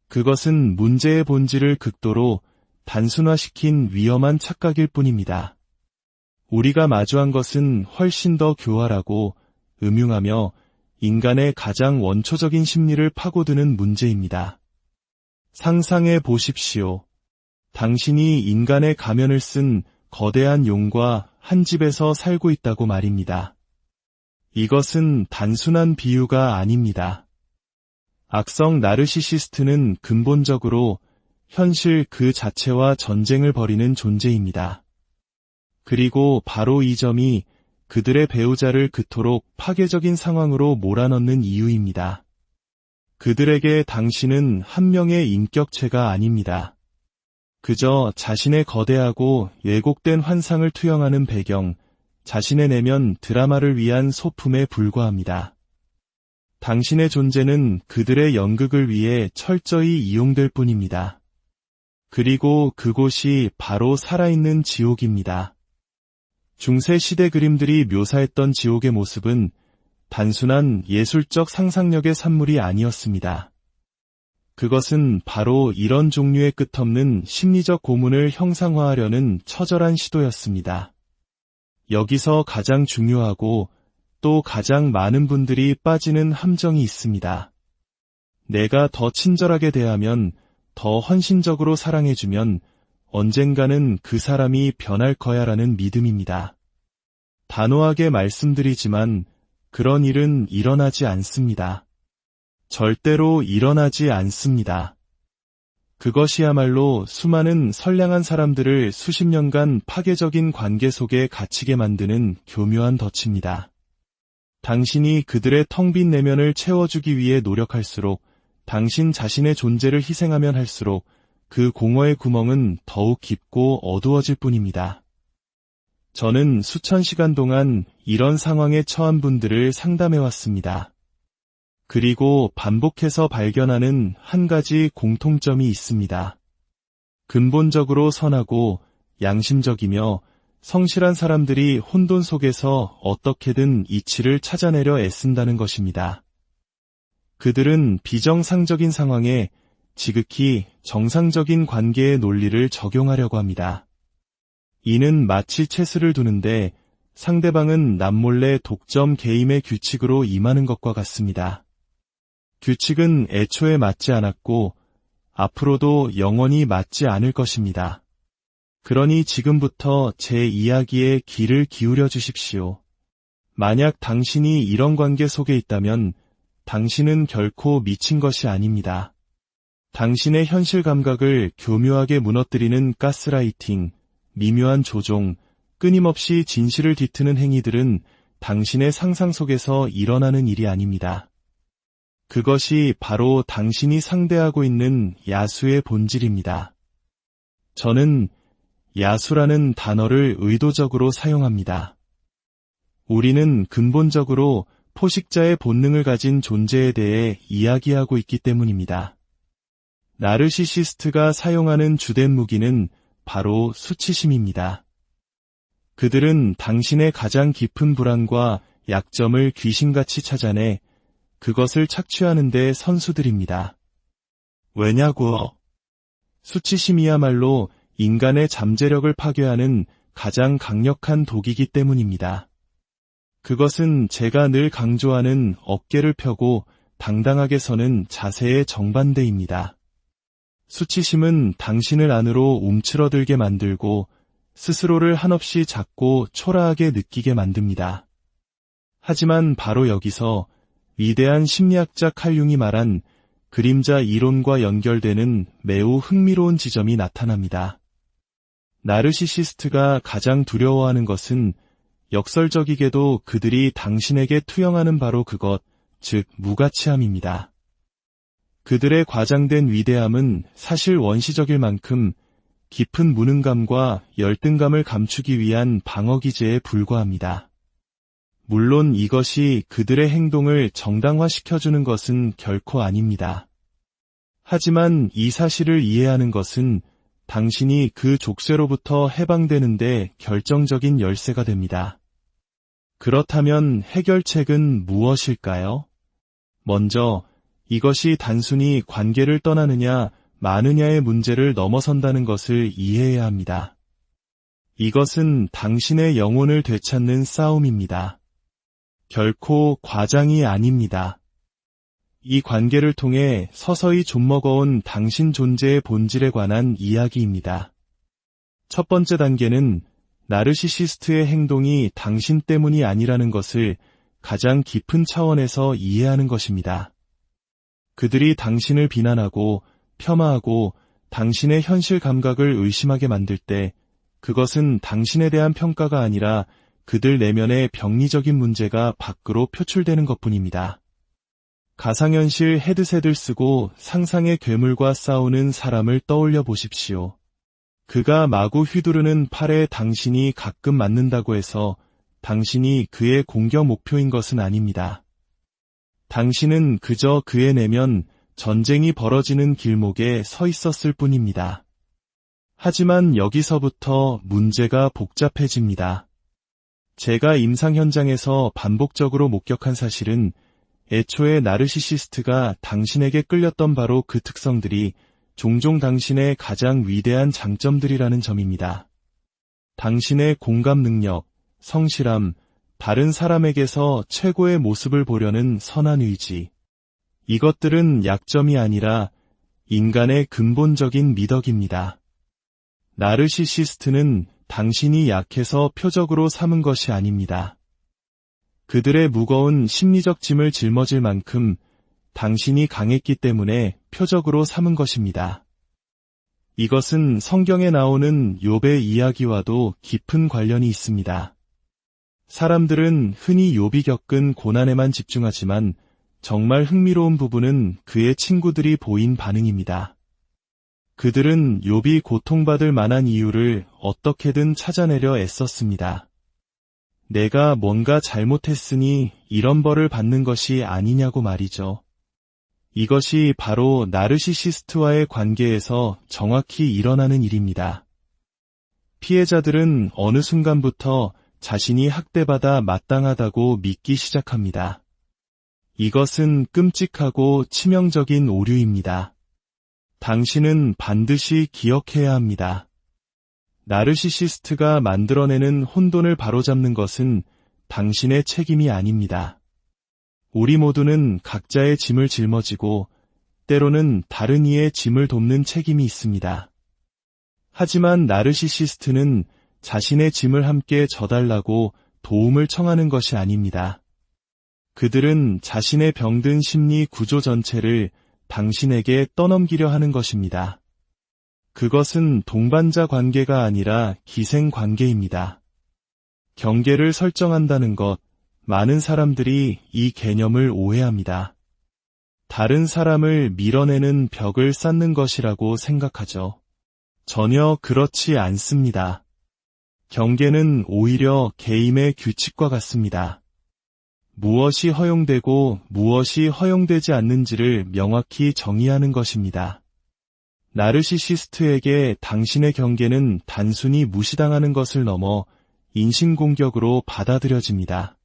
그것은 문제의 본질을 극도로 단순화시킨 위험한 착각일 뿐입니다. 우리가 마주한 것은 훨씬 더 교활하고 음흉하며 인간의 가장 원초적인 심리를 파고드는 문제입니다. 상상해 보십시오. 당신이 인간의 가면을 쓴 거대한 용과 한 집에서 살고 있다고 말입니다. 이것은 단순한 비유가 아닙니다. 악성 나르시시스트는 근본적으로 현실 그 자체와 전쟁을 벌이는 존재입니다. 그리고 바로 이 점이 그들의 배우자를 그토록 파괴적인 상황으로 몰아넣는 이유입니다. 그들에게 당신은 한 명의 인격체가 아닙니다. 그저 자신의 거대하고 왜곡된 환상을 투영하는 배경, 자신의 내면 드라마를 위한 소품에 불과합니다. 당신의 존재는 그들의 연극을 위해 철저히 이용될 뿐입니다. 그리고 그곳이 바로 살아있는 지옥입니다. 중세 시대 그림들이 묘사했던 지옥의 모습은 단순한 예술적 상상력의 산물이 아니었습니다. 그것은 바로 이런 종류의 끝없는 심리적 고문을 형상화하려는 처절한 시도였습니다. 여기서 가장 중요하고 또 가장 많은 분들이 빠지는 함정이 있습니다. 내가 더 친절하게 대하면, 더 헌신적으로 사랑해주면 언젠가는 그 사람이 변할 거야라는 믿음입니다. 단호하게 말씀드리지만 그런 일은 일어나지 않습니다. 절대로 일어나지 않습니다. 그것이야말로 수많은 선량한 사람들을 수십 년간 파괴적인 관계 속에 갇히게 만드는 교묘한 덫입니다. 당신이 그들의 텅 빈 내면을 채워주기 위해 노력할수록, 당신 자신의 존재를 희생하면 할수록 그 공허의 구멍은 더욱 깊고 어두워질 뿐입니다. 저는 수천 시간 동안 이런 상황에 처한 분들을 상담해왔습니다. 그리고 반복해서 발견하는 한 가지 공통점이 있습니다. 근본적으로 선하고 양심적이며 성실한 사람들이 혼돈 속에서 어떻게든 이치를 찾아내려 애쓴다는 것입니다. 그들은 비정상적인 상황에 지극히 정상적인 관계의 논리를 적용하려고 합니다. 이는 마치 체스를 두는데 상대방은 남몰래 독점 게임의 규칙으로 임하는 것과 같습니다. 규칙은 애초에 맞지 않았고 앞으로도 영원히 맞지 않을 것입니다. 그러니 지금부터 제 이야기에 귀를 기울여 주십시오. 만약 당신이 이런 관계 속에 있다면 당신은 결코 미친 것이 아닙니다. 당신의 현실 감각을 교묘하게 무너뜨리는 가스라이팅, 미묘한 조종, 끊임없이 진실을 뒤트는 행위들은 당신의 상상 속에서 일어나는 일이 아닙니다. 그것이 바로 당신이 상대하고 있는 야수의 본질입니다. 저는 야수라는 단어를 의도적으로 사용합니다. 우리는 근본적으로 포식자의 본능을 가진 존재에 대해 이야기하고 있기 때문입니다. 나르시시스트가 사용하는 주된 무기는 바로 수치심입니다. 그들은 당신의 가장 깊은 불안과 약점을 귀신같이 찾아내 그것을 착취하는 데 선수들입니다. 왜냐고? 수치심이야말로 인간의 잠재력을 파괴하는 가장 강력한 독이기 때문입니다. 그것은 제가 늘 강조하는 어깨를 펴고 당당하게 서는 자세의 정반대입니다. 수치심은 당신을 안으로 움츠러들게 만들고 스스로를 한없이 작고 초라하게 느끼게 만듭니다. 하지만 바로 여기서 위대한 심리학자 칼 융이 말한 그림자 이론과 연결되는 매우 흥미로운 지점이 나타납니다. 나르시시스트가 가장 두려워하는 것은 역설적이게도 그들이 당신에게 투영하는 바로 그것, 즉 무가치함입니다. 그들의 과장된 위대함은 사실 원시적일 만큼 깊은 무능감과 열등감을 감추기 위한 방어기제에 불과합니다. 물론 이것이 그들의 행동을 정당화시켜주는 것은 결코 아닙니다. 하지만 이 사실을 이해하는 것은 당신이 그 족쇄로부터 해방되는데 결정적인 열쇠가 됩니다. 그렇다면 해결책은 무엇일까요? 먼저 이것이 단순히 관계를 떠나느냐 마느냐의 문제를 넘어선다는 것을 이해해야 합니다. 이것은 당신의 영혼을 되찾는 싸움입니다. 결코 과장이 아닙니다. 이 관계를 통해 서서히 좀먹어온 당신 존재의 본질에 관한 이야기입니다. 첫 번째 단계는 나르시시스트의 행동이 당신 때문이 아니라는 것을 가장 깊은 차원에서 이해하는 것입니다. 그들이 당신을 비난하고 폄하하고 당신의 현실 감각을 의심하게 만들 때 그것은 당신에 대한 평가가 아니라 그들 내면의 병리적인 문제가 밖으로 표출되는 것뿐입니다. 가상현실 헤드셋을 쓰고 상상의 괴물과 싸우는 사람을 떠올려 보십시오. 그가 마구 휘두르는 팔에 당신이 가끔 맞는다고 해서 당신이 그의 공격 목표인 것은 아닙니다. 당신은 그저 그의 내면 전쟁이 벌어지는 길목에 서 있었을 뿐입니다. 하지만 여기서부터 문제가 복잡해집니다. 제가 임상 현장에서 반복적으로 목격한 사실은 애초에 나르시시스트가 당신에게 끌렸던 바로 그 특성들이 종종 당신의 가장 위대한 장점들이라는 점입니다. 당신의 공감 능력, 성실함, 다른 사람에게서 최고의 모습을 보려는 선한 의지. 이것들은 약점이 아니라 인간의 근본적인 미덕입니다. 나르시시스트는 당신이 약해서 표적으로 삼은 것이 아닙니다. 그들의 무거운 심리적 짐을 짊어질 만큼 당신이 강했기 때문에 표적으로 삼은 것입니다. 이것은 성경에 나오는 욥의 이야기와도 깊은 관련이 있습니다. 사람들은 흔히 욥이 겪은 고난에만 집중하지만 정말 흥미로운 부분은 그의 친구들이 보인 반응입니다. 그들은 욥이 고통받을 만한 이유를 어떻게든 찾아내려 애썼습니다. 내가 뭔가 잘못했으니 이런 벌을 받는 것이 아니냐고 말이죠. 이것이 바로 나르시시스트와의 관계에서 정확히 일어나는 일입니다. 피해자들은 어느 순간부터 자신이 학대받아 마땅하다고 믿기 시작합니다. 이것은 끔찍하고 치명적인 오류입니다. 당신은 반드시 기억해야 합니다. 나르시시스트가 만들어내는 혼돈을 바로잡는 것은 당신의 책임이 아닙니다. 우리 모두는 각자의 짐을 짊어지고 때로는 다른 이의 짐을 돕는 책임이 있습니다. 하지만 나르시시스트는 자신의 짐을 함께 져달라고 도움을 청하는 것이 아닙니다. 그들은 자신의 병든 심리 구조 전체를 당신에게 떠넘기려 하는 것입니다. 그것은 동반자 관계가 아니라 기생 관계입니다. 경계를 설정한다는 것, 많은 사람들이 이 개념을 오해합니다. 다른 사람을 밀어내는 벽을 쌓는 것이라고 생각하죠. 전혀 그렇지 않습니다. 경계는 오히려 게임의 규칙과 같습니다. 무엇이 허용되고 무엇이 허용되지 않는지를 명확히 정의하는 것입니다. 나르시시스트에게 당신의 경계는 단순히 무시당하는 것을 넘어 인신공격으로 받아들여집니다.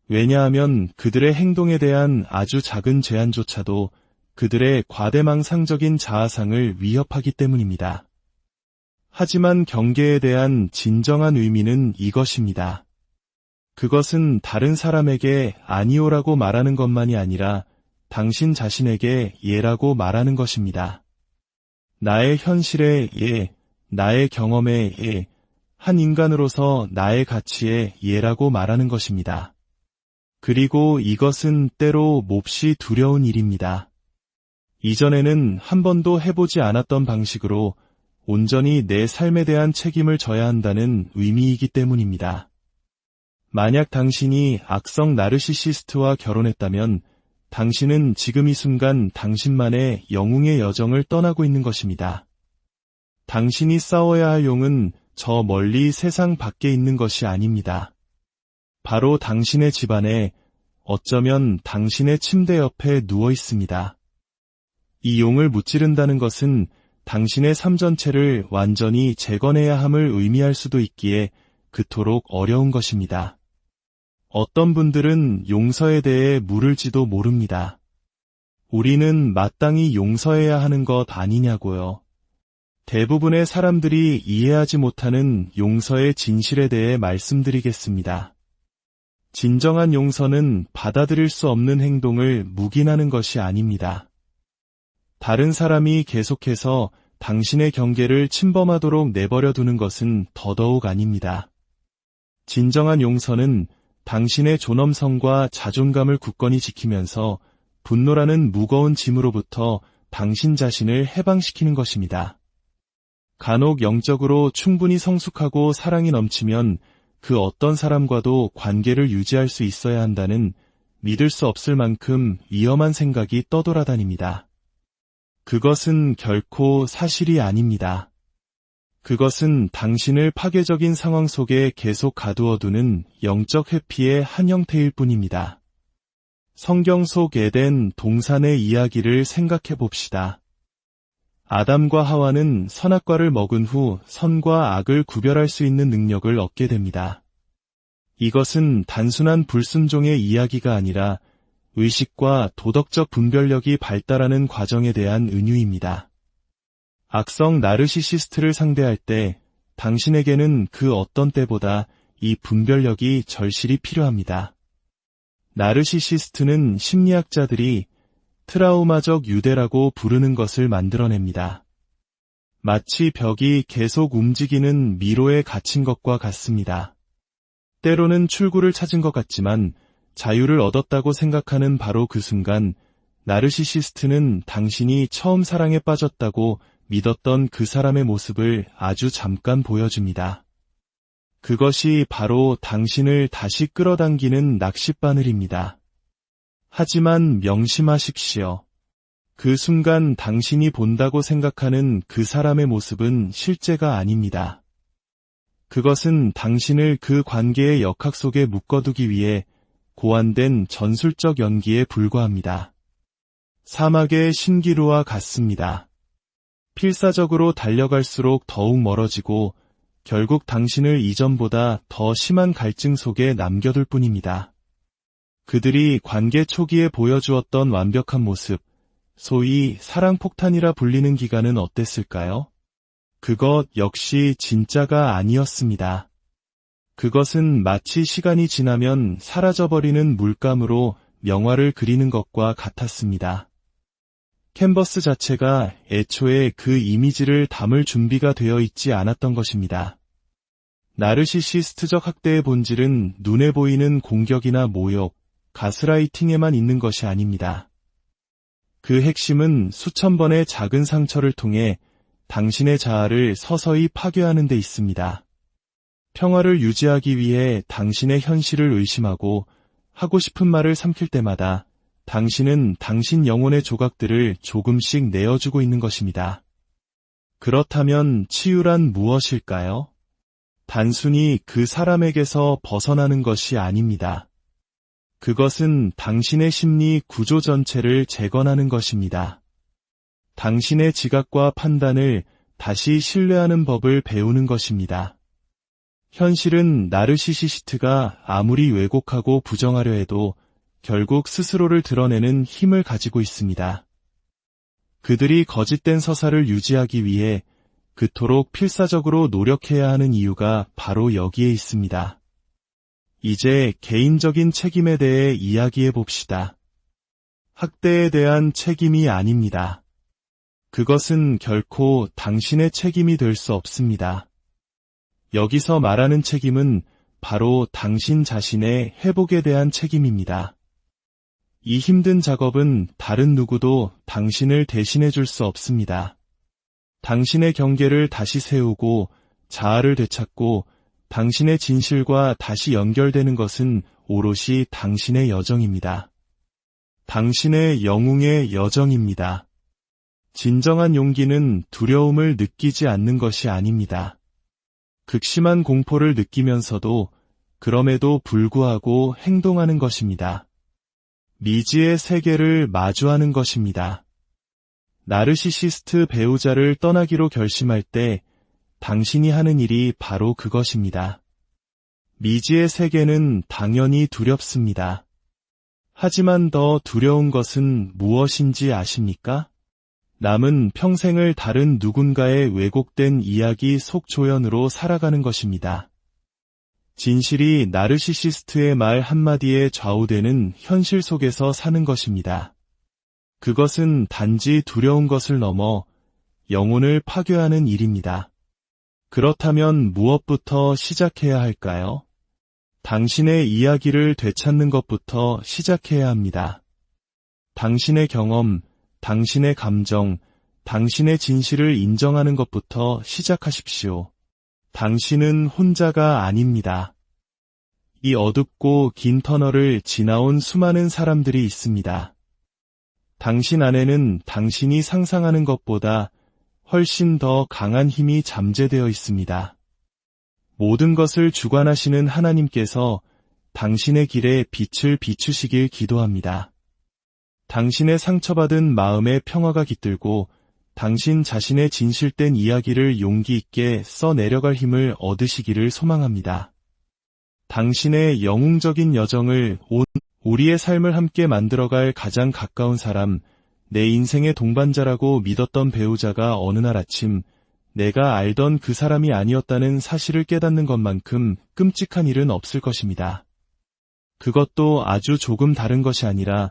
왜냐하면 그들의 행동에 대한 아주 작은 제한조차도 그들의 과대망상적인 자아상을 위협하기 때문입니다. 하지만 경계에 대한 진정한 의미는 이것입니다. 그것은 다른 사람에게 아니오라고 말하는 것만이 아니라 당신 자신에게 예라고 말하는 것입니다. 나의 현실의 예, 나의 경험의 예, 한 인간으로서 나의 가치의 예라고 말하는 것입니다. 그리고 이것은 때로 몹시 두려운 일입니다. 이전에는 한 번도 해보지 않았던 방식으로 온전히 내 삶에 대한 책임을 져야 한다는 의미이기 때문입니다. 만약 당신이 악성 나르시시스트와 결혼했다면 당신은 지금 이 순간 당신만의 영웅의 여정을 떠나고 있는 것입니다. 당신이 싸워야 할 용은 저 멀리 세상 밖에 있는 것이 아닙니다. 바로 당신의 집안에, 어쩌면 당신의 침대 옆에 누워 있습니다. 이 용을 무찌른다는 것은 당신의 삶 전체를 완전히 재건해야 함을 의미할 수도 있기에 그토록 어려운 것입니다. 어떤 분들은 용서에 대해 물을지도 모릅니다. 우리는 마땅히 용서해야 하는 것 아니냐고요. 대부분의 사람들이 이해하지 못하는 용서의 진실에 대해 말씀드리겠습니다. 진정한 용서는 받아들일 수 없는 행동을 묵인하는 것이 아닙니다. 다른 사람이 계속해서 당신의 경계를 침범하도록 내버려 두는 것은 더더욱 아닙니다. 진정한 용서는 당신의 존엄성과 자존감을 굳건히 지키면서 분노라는 무거운 짐으로부터 당신 자신을 해방시키는 것입니다. 간혹 영적으로 충분히 성숙하고 사랑이 넘치면 그 어떤 사람과도 관계를 유지할 수 있어야 한다는 믿을 수 없을 만큼 위험한 생각이 떠돌아다닙니다. 그것은 결코 사실이 아닙니다. 그것은 당신을 파괴적인 상황 속에 계속 가두어두는 영적 회피의 한 형태일 뿐입니다. 성경 속 에덴 동산의 이야기를 생각해 봅시다. 아담과 하와는 선악과를 먹은 후 선과 악을 구별할 수 있는 능력을 얻게 됩니다. 이것은 단순한 불순종의 이야기가 아니라 의식과 도덕적 분별력이 발달하는 과정에 대한 은유입니다. 악성 나르시시스트를 상대할 때 당신에게는 그 어떤 때보다 이 분별력이 절실히 필요합니다. 나르시시스트는 심리학자들이 트라우마적 유대라고 부르는 것을 만들어냅니다. 마치 벽이 계속 움직이는 미로에 갇힌 것과 같습니다. 때로는 출구를 찾은 것 같지만 자유를 얻었다고 생각하는 바로 그 순간 나르시시스트는 당신이 처음 사랑에 빠졌다고 믿었던 그 사람의 모습을 아주 잠깐 보여줍니다. 그것이 바로 당신을 다시 끌어당기는 낚싯바늘입니다. 하지만 명심하십시오. 그 순간 당신이 본다고 생각하는 그 사람의 모습은 실제가 아닙니다. 그것은 당신을 그 관계의 역학 속에 묶어두기 위해 고안된 전술적 연기에 불과합니다. 사막의 신기루와 같습니다. 필사적으로 달려갈수록 더욱 멀어지고 결국 당신을 이전보다 더 심한 갈증 속에 남겨둘 뿐입니다. 그들이 관계 초기에 보여주었던 완벽한 모습, 소위 사랑폭탄이라 불리는 기간은 어땠을까요? 그것 역시 진짜가 아니었습니다. 그것은 마치 시간이 지나면 사라져버리는 물감으로 명화를 그리는 것과 같았습니다. 캔버스 자체가 애초에 그 이미지를 담을 준비가 되어 있지 않았던 것입니다. 나르시시스트적 학대의 본질은 눈에 보이는 공격이나 모욕, 가스라이팅에만 있는 것이 아닙니다. 그 핵심은 수천 번의 작은 상처를 통해 당신의 자아를 서서히 파괴하는 데 있습니다. 평화를 유지하기 위해 당신의 현실을 의심하고 하고 싶은 말을 삼킬 때마다 당신은 당신 영혼의 조각들을 조금씩 내어주고 있는 것입니다. 그렇다면 치유란 무엇일까요? 단순히 그 사람에게서 벗어나는 것이 아닙니다. 그것은 당신의 심리 구조 전체를 재건하는 것입니다. 당신의 지각과 판단을 다시 신뢰하는 법을 배우는 것입니다. 현실은 나르시시스트가 아무리 왜곡하고 부정하려 해도 결국 스스로를 드러내는 힘을 가지고 있습니다. 그들이 거짓된 서사를 유지하기 위해 그토록 필사적으로 노력해야 하는 이유가 바로 여기에 있습니다. 이제 개인적인 책임에 대해 이야기해 봅시다. 학대에 대한 책임이 아닙니다. 그것은 결코 당신의 책임이 될 수 없습니다. 여기서 말하는 책임은 바로 당신 자신의 회복에 대한 책임입니다. 이 힘든 작업은 다른 누구도 당신을 대신해 줄 수 없습니다. 당신의 경계를 다시 세우고 자아를 되찾고 당신의 진실과 다시 연결되는 것은 오롯이 당신의 여정입니다. 당신의 영웅의 여정입니다. 진정한 용기는 두려움을 느끼지 않는 것이 아닙니다. 극심한 공포를 느끼면서도 그럼에도 불구하고 행동하는 것입니다. 미지의 세계를 마주하는 것입니다. 나르시시스트 배우자를 떠나기로 결심할 때 당신이 하는 일이 바로 그것입니다. 미지의 세계는 당연히 두렵습니다. 하지만 더 두려운 것은 무엇인지 아십니까? 남은 평생을 다른 누군가의 왜곡된 이야기 속조연으로 살아가는 것입니다. 진실이 나르시시스트의 말 한마디에 좌우되는 현실 속에서 사는 것입니다. 그것은 단지 두려운 것을 넘어 영혼을 파괴하는 일입니다. 그렇다면 무엇부터 시작해야 할까요? 당신의 이야기를 되찾는 것부터 시작해야 합니다. 당신의 경험, 당신의 감정, 당신의 진실을 인정하는 것부터 시작하십시오. 당신은 혼자가 아닙니다. 이 어둡고 긴 터널을 지나온 수많은 사람들이 있습니다. 당신 안에는 당신이 상상하는 것보다 훨씬 더 강한 힘이 잠재되어 있습니다. 모든 것을 주관하시는 하나님께서 당신의 길에 빛을 비추시길 기도합니다. 당신의 상처받은 마음의 평화가 깃들고 당신 자신의 진실된 이야기를 용기 있게 써내려갈 힘을 얻으시기를 소망합니다. 당신의 영웅적인 여정을 우리의 삶을 함께 만들어갈 가장 가까운 사람, 내 인생의 동반자라고 믿었던 배우자가 어느 날 아침 내가 알던 그 사람이 아니었다는 사실을 깨닫는 것만큼 끔찍한 일은 없을 것입니다. 그것도 아주 조금 다른 것이 아니라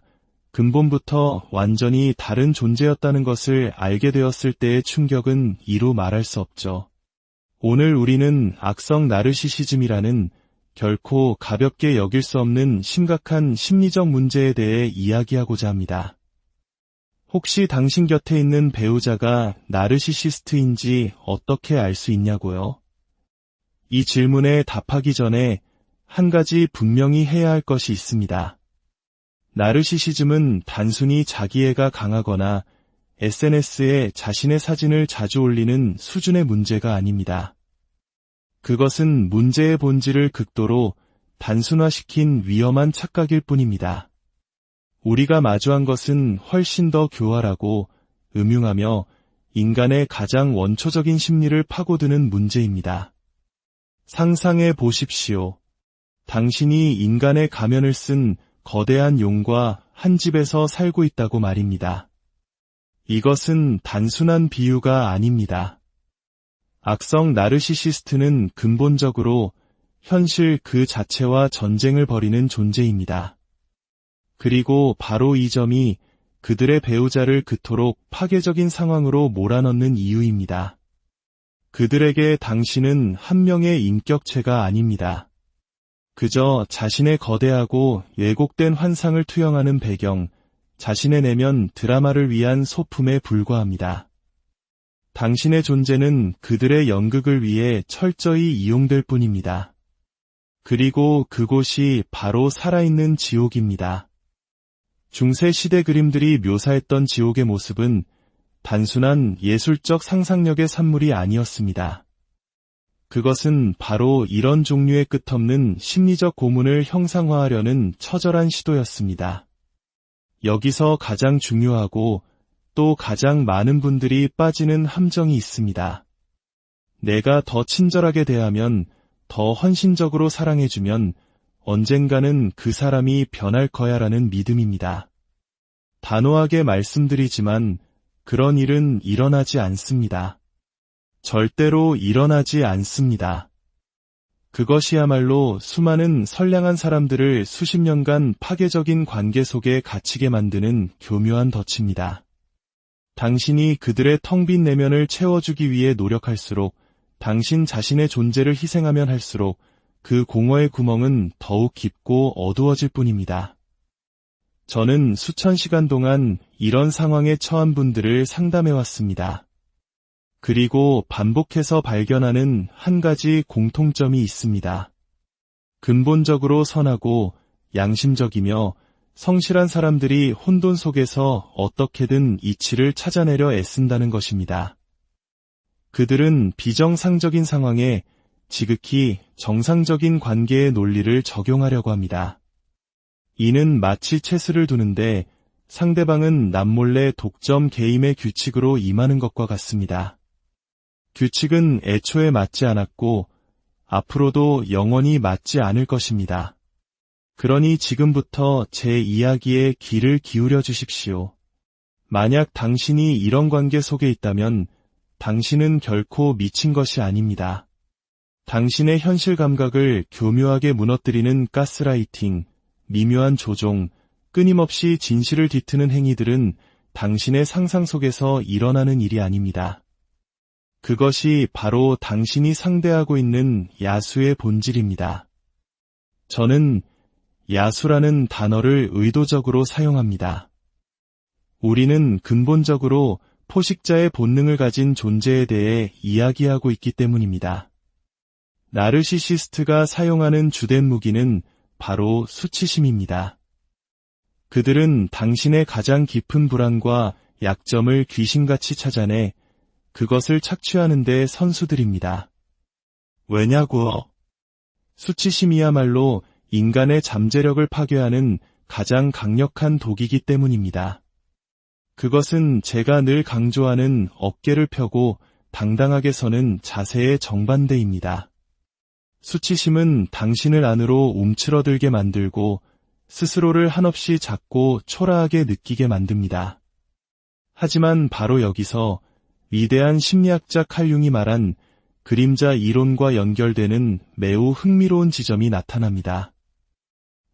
근본부터 완전히 다른 존재였다는 것을 알게 되었을 때의 충격은 이루 말할 수 없죠. 오늘 우리는 악성 나르시시즘이라는 결코 가볍게 여길 수 없는 심각한 심리적 문제에 대해 이야기하고자 합니다. 혹시 당신 곁에 있는 배우자가 나르시시스트인지 어떻게 알 수 있냐고요? 이 질문에 답하기 전에 한 가지 분명히 해야 할 것이 있습니다. 나르시시즘은 단순히 자기애가 강하거나 SNS에 자신의 사진을 자주 올리는 수준의 문제가 아닙니다. 그것은 문제의 본질을 극도로 단순화시킨 위험한 착각일 뿐입니다. 우리가 마주한 것은 훨씬 더 교활하고 음흉하며 인간의 가장 원초적인 심리를 파고드는 문제입니다. 상상해 보십시오. 당신이 인간의 가면을 쓴 거대한 용과 한 집에서 살고 있다고 말입니다. 이것은 단순한 비유가 아닙니다. 악성 나르시시스트는 근본적으로 현실 그 자체와 전쟁을 벌이는 존재입니다. 그리고 바로 이 점이 그들의 배우자를 그토록 파괴적인 상황으로 몰아넣는 이유입니다. 그들에게 당신은 한 명의 인격체가 아닙니다. 그저 자신의 거대하고 왜곡된 환상을 투영하는 배경, 자신의 내면 드라마를 위한 소품에 불과합니다. 당신의 존재는 그들의 연극을 위해 철저히 이용될 뿐입니다. 그리고 그곳이 바로 살아있는 지옥입니다. 중세 시대 그림들이 묘사했던 지옥의 모습은 단순한 예술적 상상력의 산물이 아니었습니다. 그것은 바로 이런 종류의 끝없는 심리적 고문을 형상화하려는 처절한 시도였습니다. 여기서 가장 중요하고 또 가장 많은 분들이 빠지는 함정이 있습니다. 내가 더 친절하게 대하면, 더 헌신적으로 사랑해주면 언젠가는 그 사람이 변할 거야라는 믿음입니다. 단호하게 말씀드리지만 그런 일은 일어나지 않습니다. 절대로 일어나지 않습니다. 그것이야말로 수많은 선량한 사람들을 수십 년간 파괴적인 관계 속에 갇히게 만드는 교묘한 덫입니다. 당신이 그들의 텅 빈 내면을 채워주기 위해 노력할수록, 당신 자신의 존재를 희생하면 할수록 그 공허의 구멍은 더욱 깊고 어두워질 뿐입니다. 저는 수천 시간 동안 이런 상황에 처한 분들을 상담해왔습니다. 그리고 반복해서 발견하는 한 가지 공통점이 있습니다. 근본적으로 선하고 양심적이며 성실한 사람들이 혼돈 속에서 어떻게든 이치를 찾아내려 애쓴다는 것입니다. 그들은 비정상적인 상황에 지극히 정상적인 관계의 논리를 적용하려고 합니다. 이는 마치 채수를 두는데 상대방은 남몰래 독점 게임의 규칙으로 임하는 것과 같습니다. 규칙은 애초에 맞지 않았고 앞으로도 영원히 맞지 않을 것입니다. 그러니 지금부터 제 이야기에 귀를 기울여 주십시오. 만약 당신이 이런 관계 속에 있다면 당신은 결코 미친 것이 아닙니다. 당신의 현실 감각을 교묘하게 무너뜨리는 가스라이팅, 미묘한 조종, 끊임없이 진실을 뒤트는 행위들은 당신의 상상 속에서 일어나는 일이 아닙니다. 그것이 바로 당신이 상대하고 있는 야수의 본질입니다. 저는 야수라는 단어를 의도적으로 사용합니다. 우리는 근본적으로 포식자의 본능을 가진 존재에 대해 이야기하고 있기 때문입니다. 나르시시스트가 사용하는 주된 무기는 바로 수치심입니다. 그들은 당신의 가장 깊은 불안과 약점을 귀신같이 찾아내 그것을 착취하는 데 선수들입니다. 왜냐고? 수치심이야말로 인간의 잠재력을 파괴하는 가장 강력한 독이기 때문입니다. 그것은 제가 늘 강조하는 어깨를 펴고 당당하게 서는 자세의 정반대입니다. 수치심은 당신을 안으로 움츠러들게 만들고 스스로를 한없이 작고 초라하게 느끼게 만듭니다. 하지만 바로 여기서 위대한 심리학자 칼 융이 말한 그림자 이론과 연결되는 매우 흥미로운 지점이 나타납니다.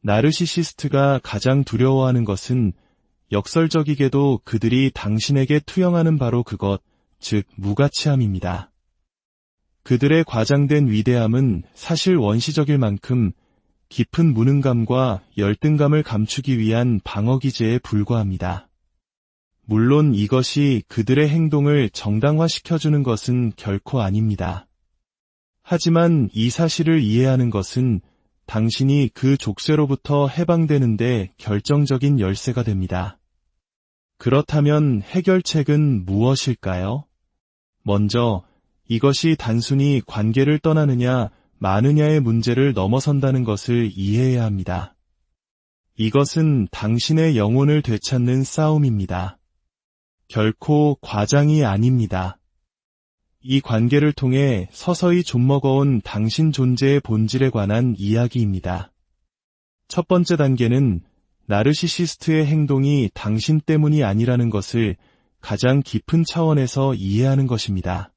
나르시시스트가 가장 두려워하는 것은 역설적이게도 그들이 당신에게 투영하는 바로 그것, 즉 무가치함입니다. 그들의 과장된 위대함은 사실 원시적일 만큼 깊은 무능감과 열등감을 감추기 위한 방어기제에 불과합니다. 물론 이것이 그들의 행동을 정당화시켜주는 것은 결코 아닙니다. 하지만 이 사실을 이해하는 것은 당신이 그 족쇄로부터 해방되는데 결정적인 열쇠가 됩니다. 그렇다면 해결책은 무엇일까요? 먼저 이것이 단순히 관계를 떠나느냐 마느냐의 문제를 넘어선다는 것을 이해해야 합니다. 이것은 당신의 영혼을 되찾는 싸움입니다. 결코 과장이 아닙니다. 이 관계를 통해 서서히 좀먹어온 당신 존재의 본질에 관한 이야기입니다. 첫 번째 단계는 나르시시스트의 행동이 당신 때문이 아니라는 것을 가장 깊은 차원에서 이해하는 것입니다.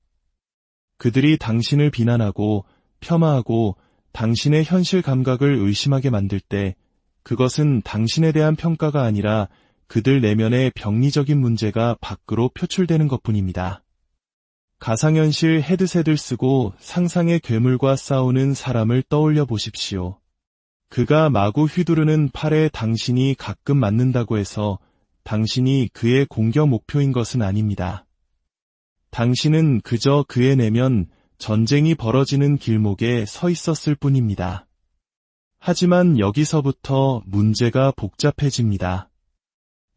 그들이 당신을 비난하고 폄하하고 당신의 현실 감각을 의심하게 만들 때 그것은 당신에 대한 평가가 아니라 그들 내면의 병리적인 문제가 밖으로 표출되는 것뿐입니다. 가상현실 헤드셋을 쓰고 상상의 괴물과 싸우는 사람을 떠올려 보십시오. 그가 마구 휘두르는 팔에 당신이 가끔 맞는다고 해서 당신이 그의 공격 목표인 것은 아닙니다. 당신은 그저 그의 내면 전쟁이 벌어지는 길목에 서 있었을 뿐입니다. 하지만 여기서부터 문제가 복잡해집니다.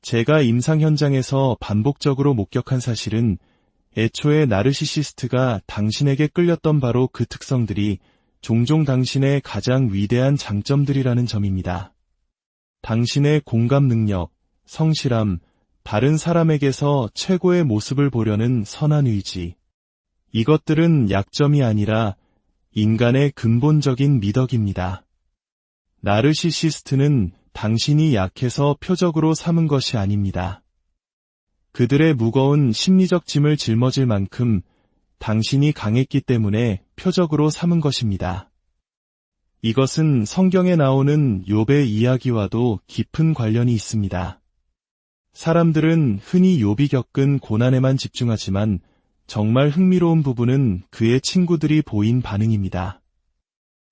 제가 임상 현장에서 반복적으로 목격한 사실은 애초에 나르시시스트가 당신에게 끌렸던 바로 그 특성들이 종종 당신의 가장 위대한 장점들이라는 점입니다. 당신의 공감 능력, 성실함, 다른 사람에게서 최고의 모습을 보려는 선한 의지. 이것들은 약점이 아니라 인간의 근본적인 미덕입니다. 나르시시스트는 당신이 약해서 표적으로 삼은 것이 아닙니다. 그들의 무거운 심리적 짐을 짊어질 만큼 당신이 강했기 때문에 표적으로 삼은 것입니다. 이것은 성경에 나오는 욥의 이야기와도 깊은 관련이 있습니다. 사람들은 흔히 욥이 겪은 고난에만 집중하지만 정말 흥미로운 부분은 그의 친구들이 보인 반응입니다.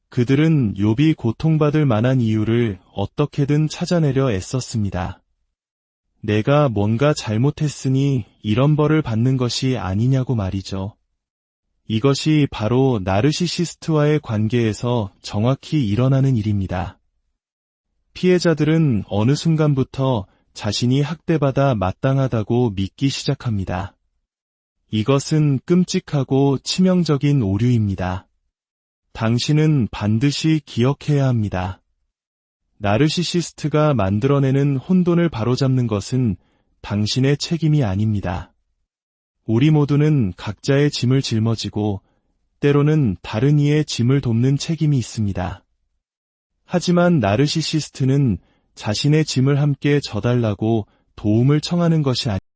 그들은 욥이 고통받을 만한 이유를 어떻게든 찾아내려 애썼습니다. 내가 뭔가 잘못했으니 이런 벌을 받는 것이 아니냐고 말이죠. 이것이 바로 나르시시스트와의 관계에서 정확히 일어나는 일입니다. 피해자들은 어느 순간부터 자신이 학대받아 마땅하다고 믿기 시작합니다. 이것은 끔찍하고 치명적인 오류입니다. 당신은 반드시 기억해야 합니다. 나르시시스트가 만들어내는 혼돈을 바로잡는 것은 당신의 책임이 아닙니다. 우리 모두는 각자의 짐을 짊어지고 때로는 다른 이의 짐을 돕는 책임이 있습니다. 하지만 나르시시스트는 자신의 짐을 함께 져달라고 도움을 청하는 것이 아닙니다.